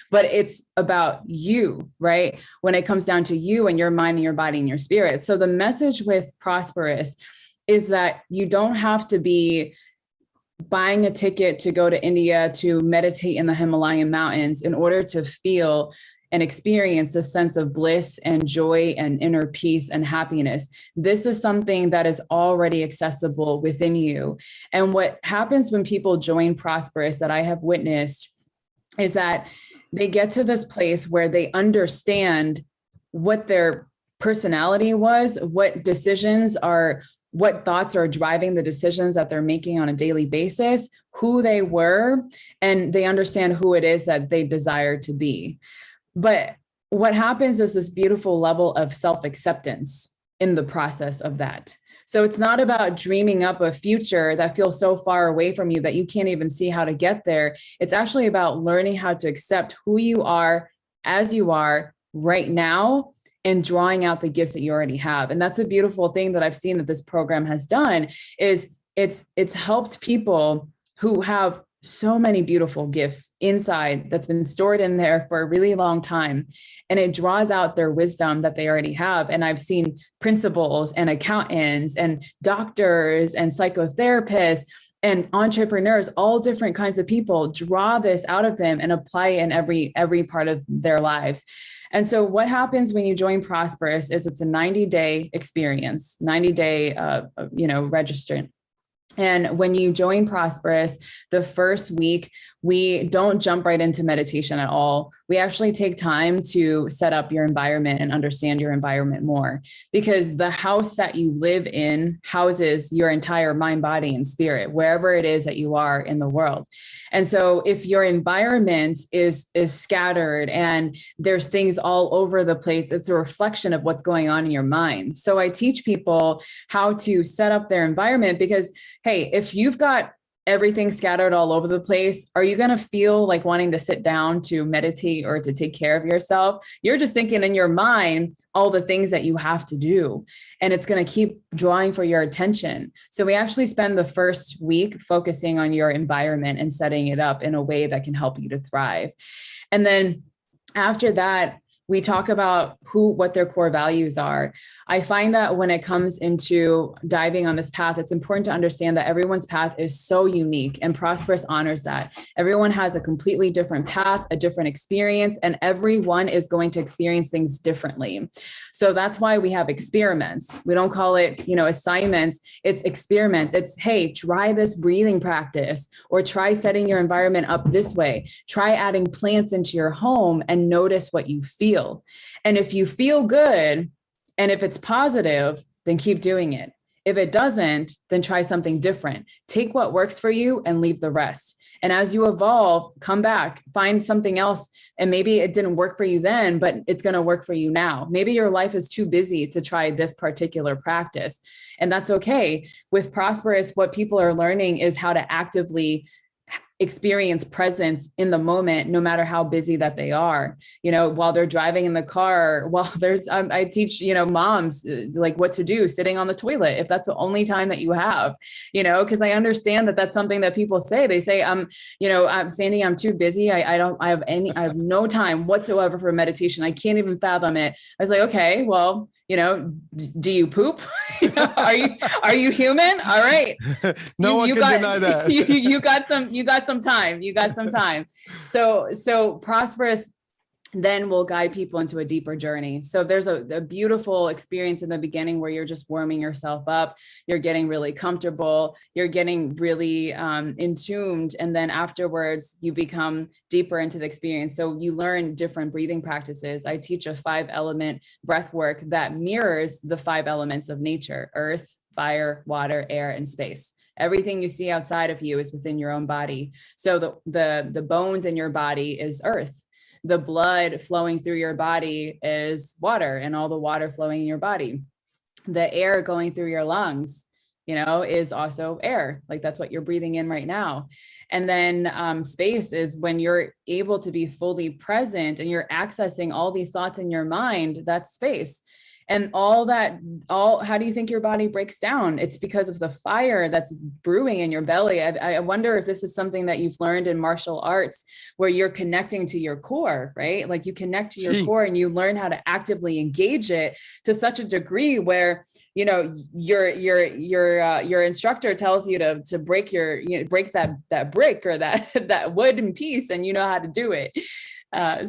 but it's about you, right? When it comes down to you and your mind and your body and your spirit. So the message with Prosperous is that you don't have to be buying a ticket to go to India to meditate in the Himalayan mountains in order to feel and experience a sense of bliss and joy and inner peace and happiness. This is something that is already accessible within you. And what happens when people join Prosperous that I have witnessed is that they get to this place where they understand what their personality was, what thoughts are driving the decisions that they're making on a daily basis, who they were, and they understand who it is that they desire to be. But what happens is this beautiful level of self-acceptance in the process of that. So it's not about dreaming up a future that feels so far away from you that you can't even see how to get there. It's actually about learning how to accept who you are as you are right now and drawing out the gifts that you already have. And that's a beautiful thing that I've seen that this program has done is it's helped people who have so many beautiful gifts inside that's been stored in there for a really long time. And it draws out their wisdom that they already have. And I've seen principals and accountants and doctors and psychotherapists and entrepreneurs, all different kinds of people, draw this out of them and apply it in every part of their lives. And so what happens when you join Prosperous is it's a 90-day experience, 90-day, registrant. And when you join Prosperous, the first week, we don't jump right into meditation at all. We actually take time to set up your environment and understand your environment more, because the house that you live in houses your entire mind, body, and spirit, wherever it is that you are in the world. And so if your environment is scattered and there's things all over the place, it's a reflection of what's going on in your mind. So I teach people how to set up their environment, because, hey, if you've got everything scattered all over the place, are you going to feel like wanting to sit down to meditate or to take care of yourself? You're just thinking in your mind all the things that you have to do, and it's going to keep drawing for your attention. So we actually spend the first week focusing on your environment and setting it up in a way that can help you to thrive. And then after that, we talk about what their core values are. I find that when it comes into diving on this path, it's important to understand that everyone's path is so unique, and Prosperous honors that. Everyone has a completely different path, a different experience, and everyone is going to experience things differently. So that's why we have experiments. We don't call it, assignments. It's experiments. It's, hey, try this breathing practice, or try setting your environment up this way. Try adding plants into your home and notice what you feel. And if you feel good, and if it's positive, then keep doing it. If it doesn't, then try something different. Take what works for you and leave the rest. And as you evolve, come back, find something else. And maybe it didn't work for you then, but it's going to work for you now. Maybe your life is too busy to try this particular practice. And that's okay. With Prosperous, what people are learning is how to actively experience presence in the moment, no matter how busy that they are, while they're driving in the car, while I teach, moms like what to do sitting on the toilet, if that's the only time that you have, because I understand that that's something that people say. They say, I'm Sandy, I'm too busy. I have no time whatsoever for meditation. I can't even fathom it. I was like, okay, well, do you poop? Are you human? All right. No one can deny that. You got some time. So Prosperous then will guide people into a deeper journey. So there's a beautiful experience in the beginning where you're just warming yourself up. You're getting really comfortable. You're getting really in-tuned. And then afterwards, you become deeper into the experience. So you learn different breathing practices. I teach a 5-element breath work that mirrors the 5 elements of nature: earth, fire, water, air, and space. Everything you see outside of you is within your own body. So the bones in your body is earth. The blood flowing through your body is water, and all the water flowing in your body. The air going through your lungs, is also air. Like that's what you're breathing in right now. And then space is when you're able to be fully present and you're accessing all these thoughts in your mind. That's space. And how do you think your body breaks down? It's because of the fire that's brewing in your belly. I wonder if this is something that you've learned in martial arts, where you're connecting to your core, right? Like you connect to your core and you learn how to actively engage it to such a degree where, your instructor tells you to break break that brick or that wood in piece, and you know how to do it.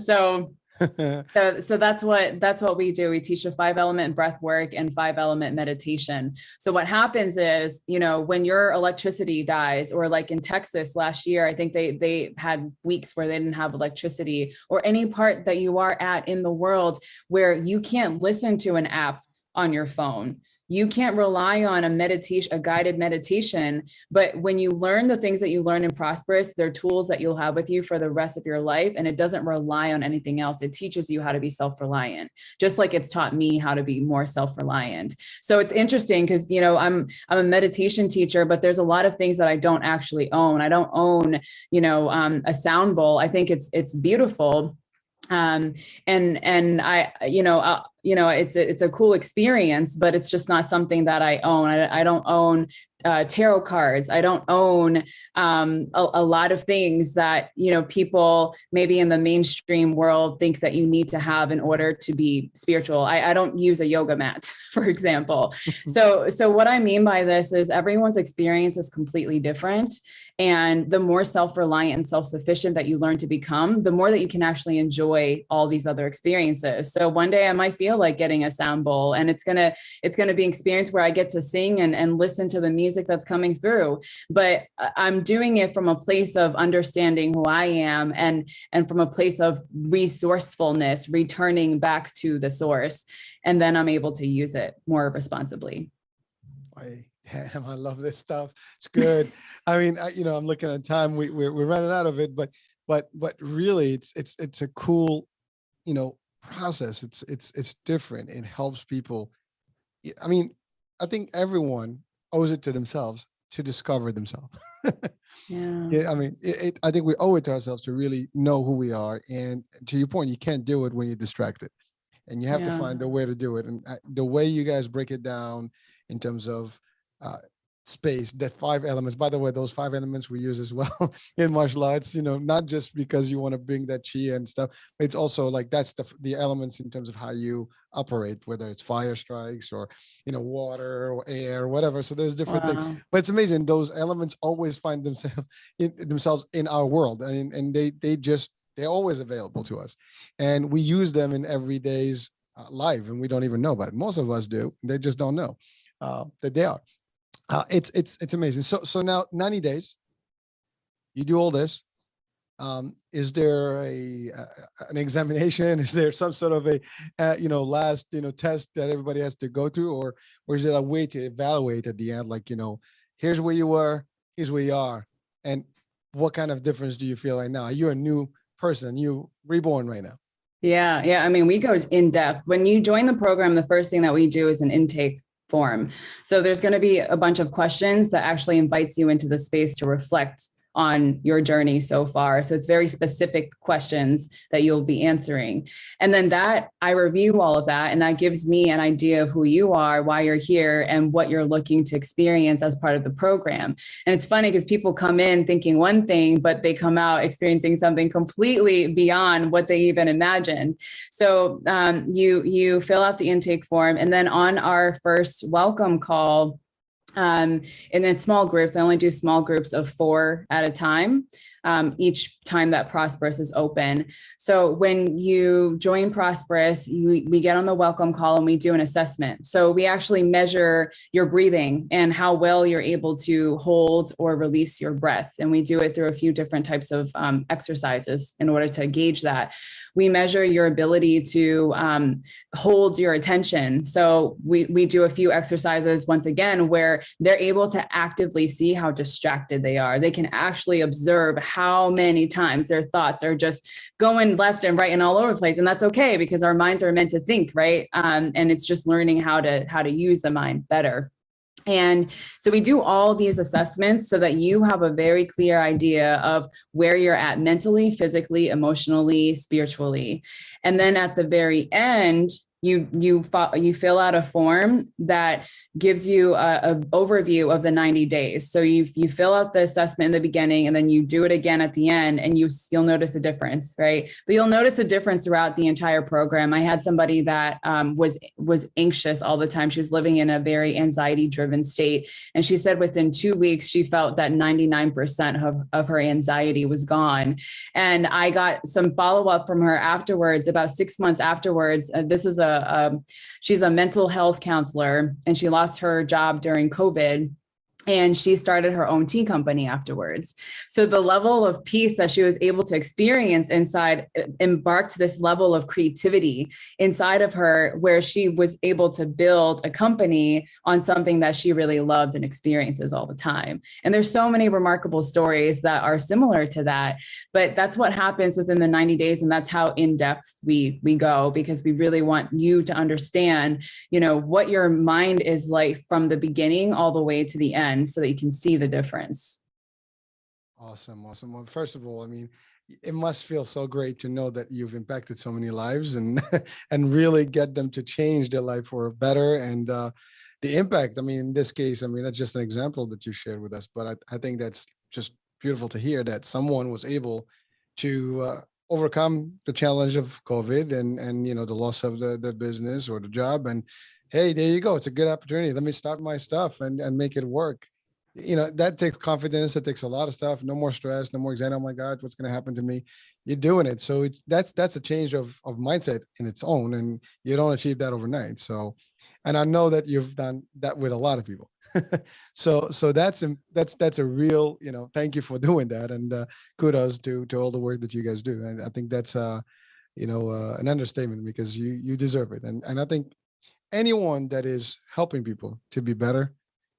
So that's what we do. We teach a 5-element breath work and 5-element meditation. So what happens is, when your electricity dies, or like in Texas last year, I think they had weeks where they didn't have electricity, or any part that you are at in the world where you can't listen to an app on your phone. You can't rely on a guided meditation, but when you learn the things that you learn in Prosperous, they're tools that you'll have with you for the rest of your life. And it doesn't rely on anything else. It teaches you how to be self-reliant, just like it's taught me how to be more self-reliant. So it's interesting because, I'm a meditation teacher, but there's a lot of things that I don't actually own. I don't own, a sound bowl. I think it's beautiful. And I, it's a cool experience, but it's just not something that I own. I don't own tarot cards. I don't own a lot of things that, people maybe in the mainstream world think that you need to have in order to be spiritual. I don't use a yoga mat, for example. So what I mean by this is everyone's experience is completely different. And the more self-reliant and self-sufficient that you learn to become, the more that you can actually enjoy all these other experiences. So one day I might feel like getting a sound bowl, and it's gonna be an experience where I get to sing and listen to the music that's coming through. But I'm doing it from a place of understanding who I am, and from a place of resourcefulness, returning back to the source. And then I'm able to use it more responsibly. Damn, I love this stuff. It's good. I mean, I'm looking at time. We're running out of it, but really, it's a cool, process. It's different. It helps people. I mean, I think everyone owes it to themselves to discover themselves. Yeah. I mean, I think we owe it to ourselves to really know who we are. And to your point, you can't do it when you're distracted, and you have to find a way to do it. And the way you guys break it down in terms of space, the 5 elements, by the way, those 5 elements we use as well in martial arts, not just because you want to bring that chi and stuff, but it's also like that's the elements in terms of how you operate, whether it's fire strikes or water or air, whatever. So there's different things, but it's amazing. Those elements always find themselves in our world, and they're always available to us, and we use them in everyday's life, and we don't even know about it. Most of us do. They just don't know that they are. It's amazing. So now 90 days, you do all this. Is there an examination? Is there some sort of a last test that everybody has to go through, or is it a way to evaluate at the end? Like here's where you were, here's where you are, and what kind of difference do you feel right now? Are you a new person? You reborn right now? Yeah. I mean, we go in depth. When you join the program, the first thing that we do is an intake form. So there's going to be a bunch of questions that actually invites you into the space to reflect on your journey so far. So it's very specific questions that you'll be answering. And then I review all of that, and that gives me an idea of who you are, why you're here, and what you're looking to experience as part of the program. And it's funny because people come in thinking one thing, but they come out experiencing something completely beyond what they even imagined. So you fill out the intake form, and then on our first welcome call, and then small groups, I only do small groups of 4 at a time, each time that Prosperous is open. So when you join Prosperous, we get on the welcome call and we do an assessment. So we actually measure your breathing and how well you're able to hold or release your breath. And we do it through a few different types of exercises in order to gauge that. We measure your ability to hold your attention. So we do a few exercises, once again, where they're able to actively see how distracted they are. They can actually observe how many times their thoughts are just going left and right and all over the place. And that's okay, because our minds are meant to think, right? And it's just learning how to use the mind better. And so we do all these assessments so that you have a very clear idea of where you're at mentally, physically, emotionally, spiritually. And then at the very end, you fill out a form that gives you an overview of the 90 days. So you fill out the assessment in the beginning, and then you do it again at the end, and you'll notice a difference, right? But you'll notice a difference throughout the entire program. I had somebody that was anxious all the time. She was living in a very anxiety-driven state, and she said within 2 weeks she felt that 99% of her anxiety was gone. And I got some follow-up from her afterwards, about 6 months afterwards. She's a mental health counselor, and she lost her job during COVID. And she started her own tea company afterwards. So the level of peace that she was able to experience inside embarked this level of creativity inside of her, where she was able to build a company on something that she really loved and experiences all the time. And there's so many remarkable stories that are similar to that. But that's what happens within the 90 days. And that's how in-depth we go, because we really want you to understand, what your mind is like from the beginning all the way to the end, so that you can see the difference. Awesome. Well, first of all, I mean, it must feel so great to know that you've impacted so many lives and and really get them to change their life for better. And the impact. I mean, in this case, I mean, that's just an example that you shared with us, but I think that's just beautiful to hear that someone was able to overcome the challenge of COVID and the loss of the business or the job. And hey, there you go. It's a good opportunity. Let me start my stuff and make it work. That takes confidence. That takes a lot of stuff. No more stress, no more anxiety. Oh my God, what's going to happen to me? You're doing it. So that's a change of mindset in its own, and you don't achieve that overnight. So, and I know that you've done that with a lot of people. so that's a real, thank you for doing that, and kudos to all the work that you guys do. And I think that's an understatement, because you deserve it. And I think anyone that is helping people to be better,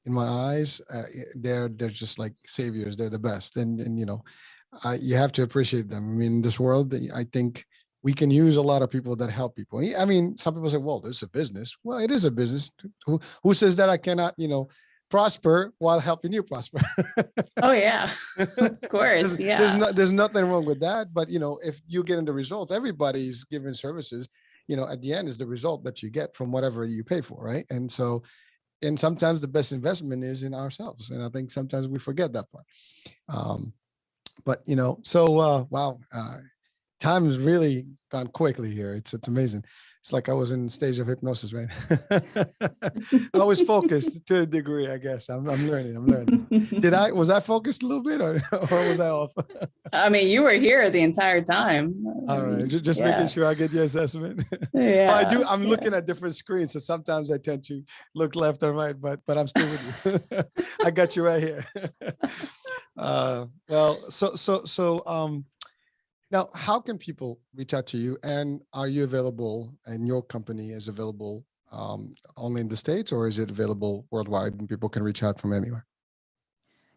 in my eyes, they're just like saviors. They're the best, and you have to appreciate them. I mean, in this world, I think we can use a lot of people that help people. I mean, some people say, well, there's a business. Well, it is a business. Who says that I cannot, prosper while helping you prosper? Oh yeah, of course. There's nothing wrong with that. But, if you get into results, everybody's giving services, at the end is the result that you get from whatever you pay for. Right. And so, and sometimes the best investment is in ourselves. And I think sometimes we forget that part. Wow. Time has really gone quickly here. It's amazing. It's like I was in a stage of hypnosis, right? I was focused to a degree, I guess. I'm learning. Was I focused a little bit or was I off? I mean, you were here the entire time. All right. Just making sure I get your assessment. Yeah. Well, I'm looking at different screens, so sometimes I tend to look left or right, but I'm still with you. I got you right here. Now, how can people reach out to you, and are you available, and your company is available only in the States, or is it available worldwide and people can reach out from anywhere?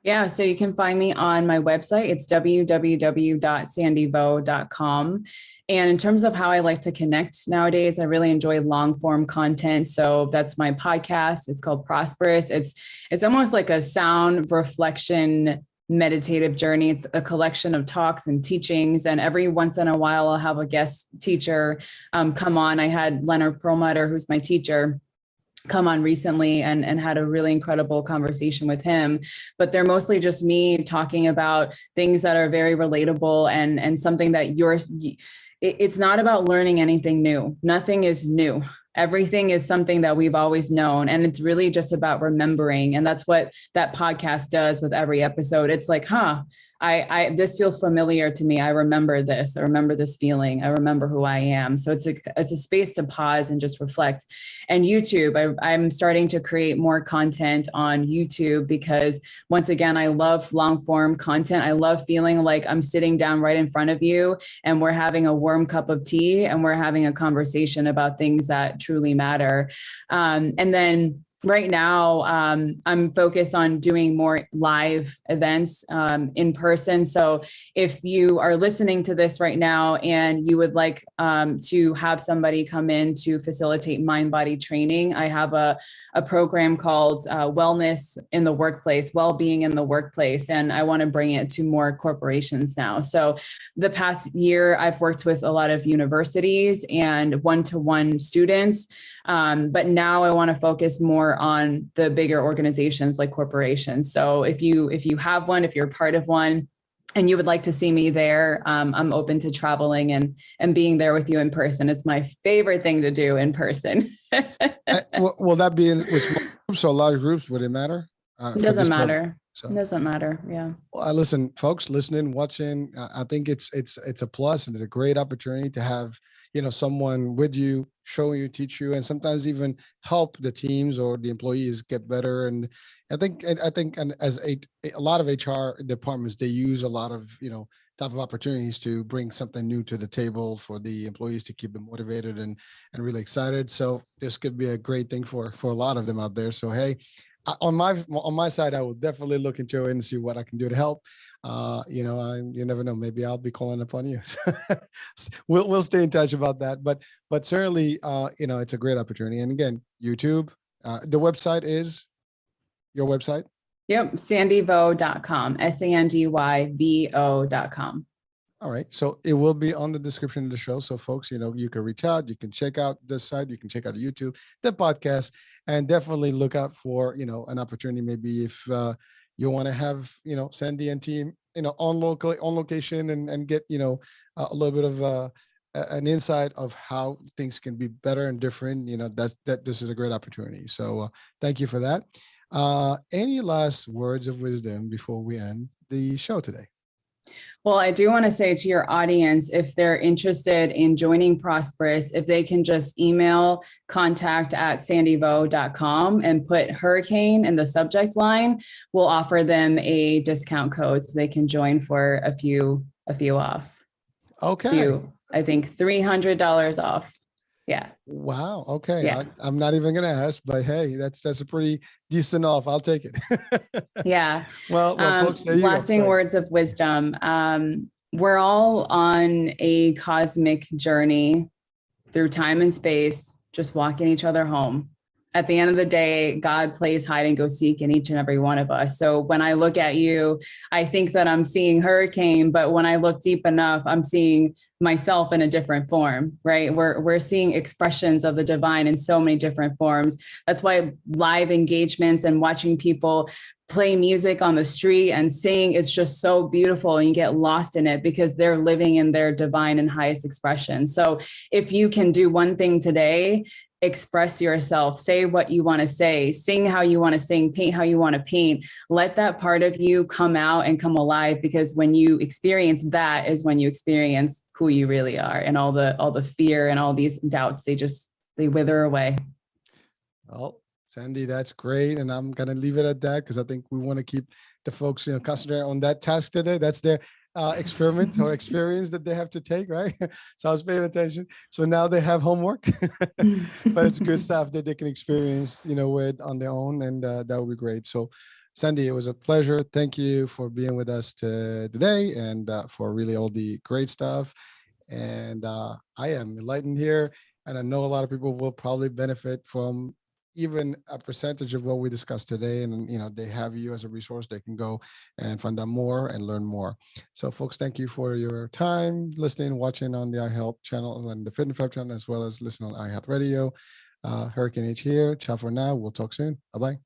Yeah, so you can find me on my website. It's www.sandybeau.com. And in terms of how I like to connect nowadays, I really enjoy long form content. So that's my podcast. It's called Prosperous. It's almost like a sound reflection meditative journey. It's a collection of talks and teachings, and every once in a while I'll have a guest teacher come on. I had Leonard Perlmutter, who's my teacher, come on recently and had a really incredible conversation with him. But they're mostly just me talking about things that are very relatable and something that it's not about learning anything new. Nothing is new. Everything is something that we've always known. And it's really just about remembering. And that's what that podcast does with every episode. It's like, this feels familiar to me. I remember this. I remember this feeling. I remember who I am. So it's a space to pause and just reflect. And YouTube, I'm starting to create more content on YouTube because, once again, I love long form content. I love feeling like I'm sitting down right in front of you and we're having a warm cup of tea and we're having a conversation about things that truly matter. And then right now, I'm focused on doing more live events in person. So if you are listening to this right now and you would like to have somebody come in to facilitate mind-body training, I have a program called Wellness in the Workplace, Well-being in the Workplace, and I want to bring it to more corporations now. So the past year, I've worked with a lot of universities and one-to-one students, but now I want to focus more on the bigger organizations like corporations. So if you have one, if you're part of one and you would like to see me there, I'm open to traveling and being there with you in person. It's my favorite thing to do in person. Will that be with small groups or large groups? Would it matter? It doesn't matter. So. It doesn't matter. Yeah. Well, listen, folks, listening, watching, I think it's a plus, and it's a great opportunity to have, someone with you, show you, teach you, and sometimes even help the teams or the employees get better. And I think, and as a lot of HR departments, they use a lot of, type of opportunities to bring something new to the table for the employees to keep them motivated and really excited. So this could be a great thing for a lot of them out there. So, hey, on my side, I will definitely look into it and see what I can do to help. You never know. Maybe I'll be calling upon you. We'll stay in touch about that. But certainly, it's a great opportunity. And again, YouTube. The website is your website. Yep, sandybeau.com. SANDYVO.com. All right. So it will be on the description of the show. So folks, you can reach out, you can check out the site, you can check out the YouTube, the podcast, and definitely look out for, an opportunity. Maybe if you want to have, Sandy and team, on location and get, a little bit of an insight of how things can be better and different, this is a great opportunity. So thank you for that. Any last words of wisdom before we end the show today? Well, I do want to say to your audience, if they're interested in joining Prosperous, if they can just email contact@sandybeau.com and put hurricane in the subject line, we'll offer them a discount code so they can join for a few off. Okay. I think $300 off. Yeah. Wow. Okay. Yeah. I'm not even going to ask, but hey, that's a pretty decent off. I'll take it. Yeah. Well, folks, there you lasting go. words of wisdom. We're all on a cosmic journey through time and space, just walking each other home. At the end of the day, God plays hide and go seek in each and every one of us. So when I look at you, I think that I'm seeing hurricane, but when I look deep enough, I'm seeing myself in a different form, right? We're seeing expressions of the divine in so many different forms. That's why live engagements and watching people play music on the street and sing, it's just so beautiful, and you get lost in it because they're living in their divine and highest expression. So if you can do one thing today, express yourself, say what you want to say, sing how you want to sing, paint how you want to paint. Let that part of you come out and come alive, because when you experience that is when you experience who you really are, and all the fear and all these doubts, they wither away. Well, Sandy, that's great. And I'm going to leave it at that, because I think we want to keep the folks, concentrate on that task today. That's their experiment or experience that they have to take, right? So I was paying attention. So now they have homework, but it's good stuff that they can experience, with on their own, and that would be great. So Sandy, it was a pleasure. Thank you for being with us today, and for really all the great stuff. And I am enlightened here, and I know a lot of people will probably benefit from even a percentage of what we discussed today. And, they have you as a resource. They can go and find out more and learn more. So folks, thank you for your time listening, watching on the iHealth channel and the Fit and Fab channel, as well as listening on iHealth Radio. Hurricane H here. Ciao for now. We'll talk soon. Bye-bye.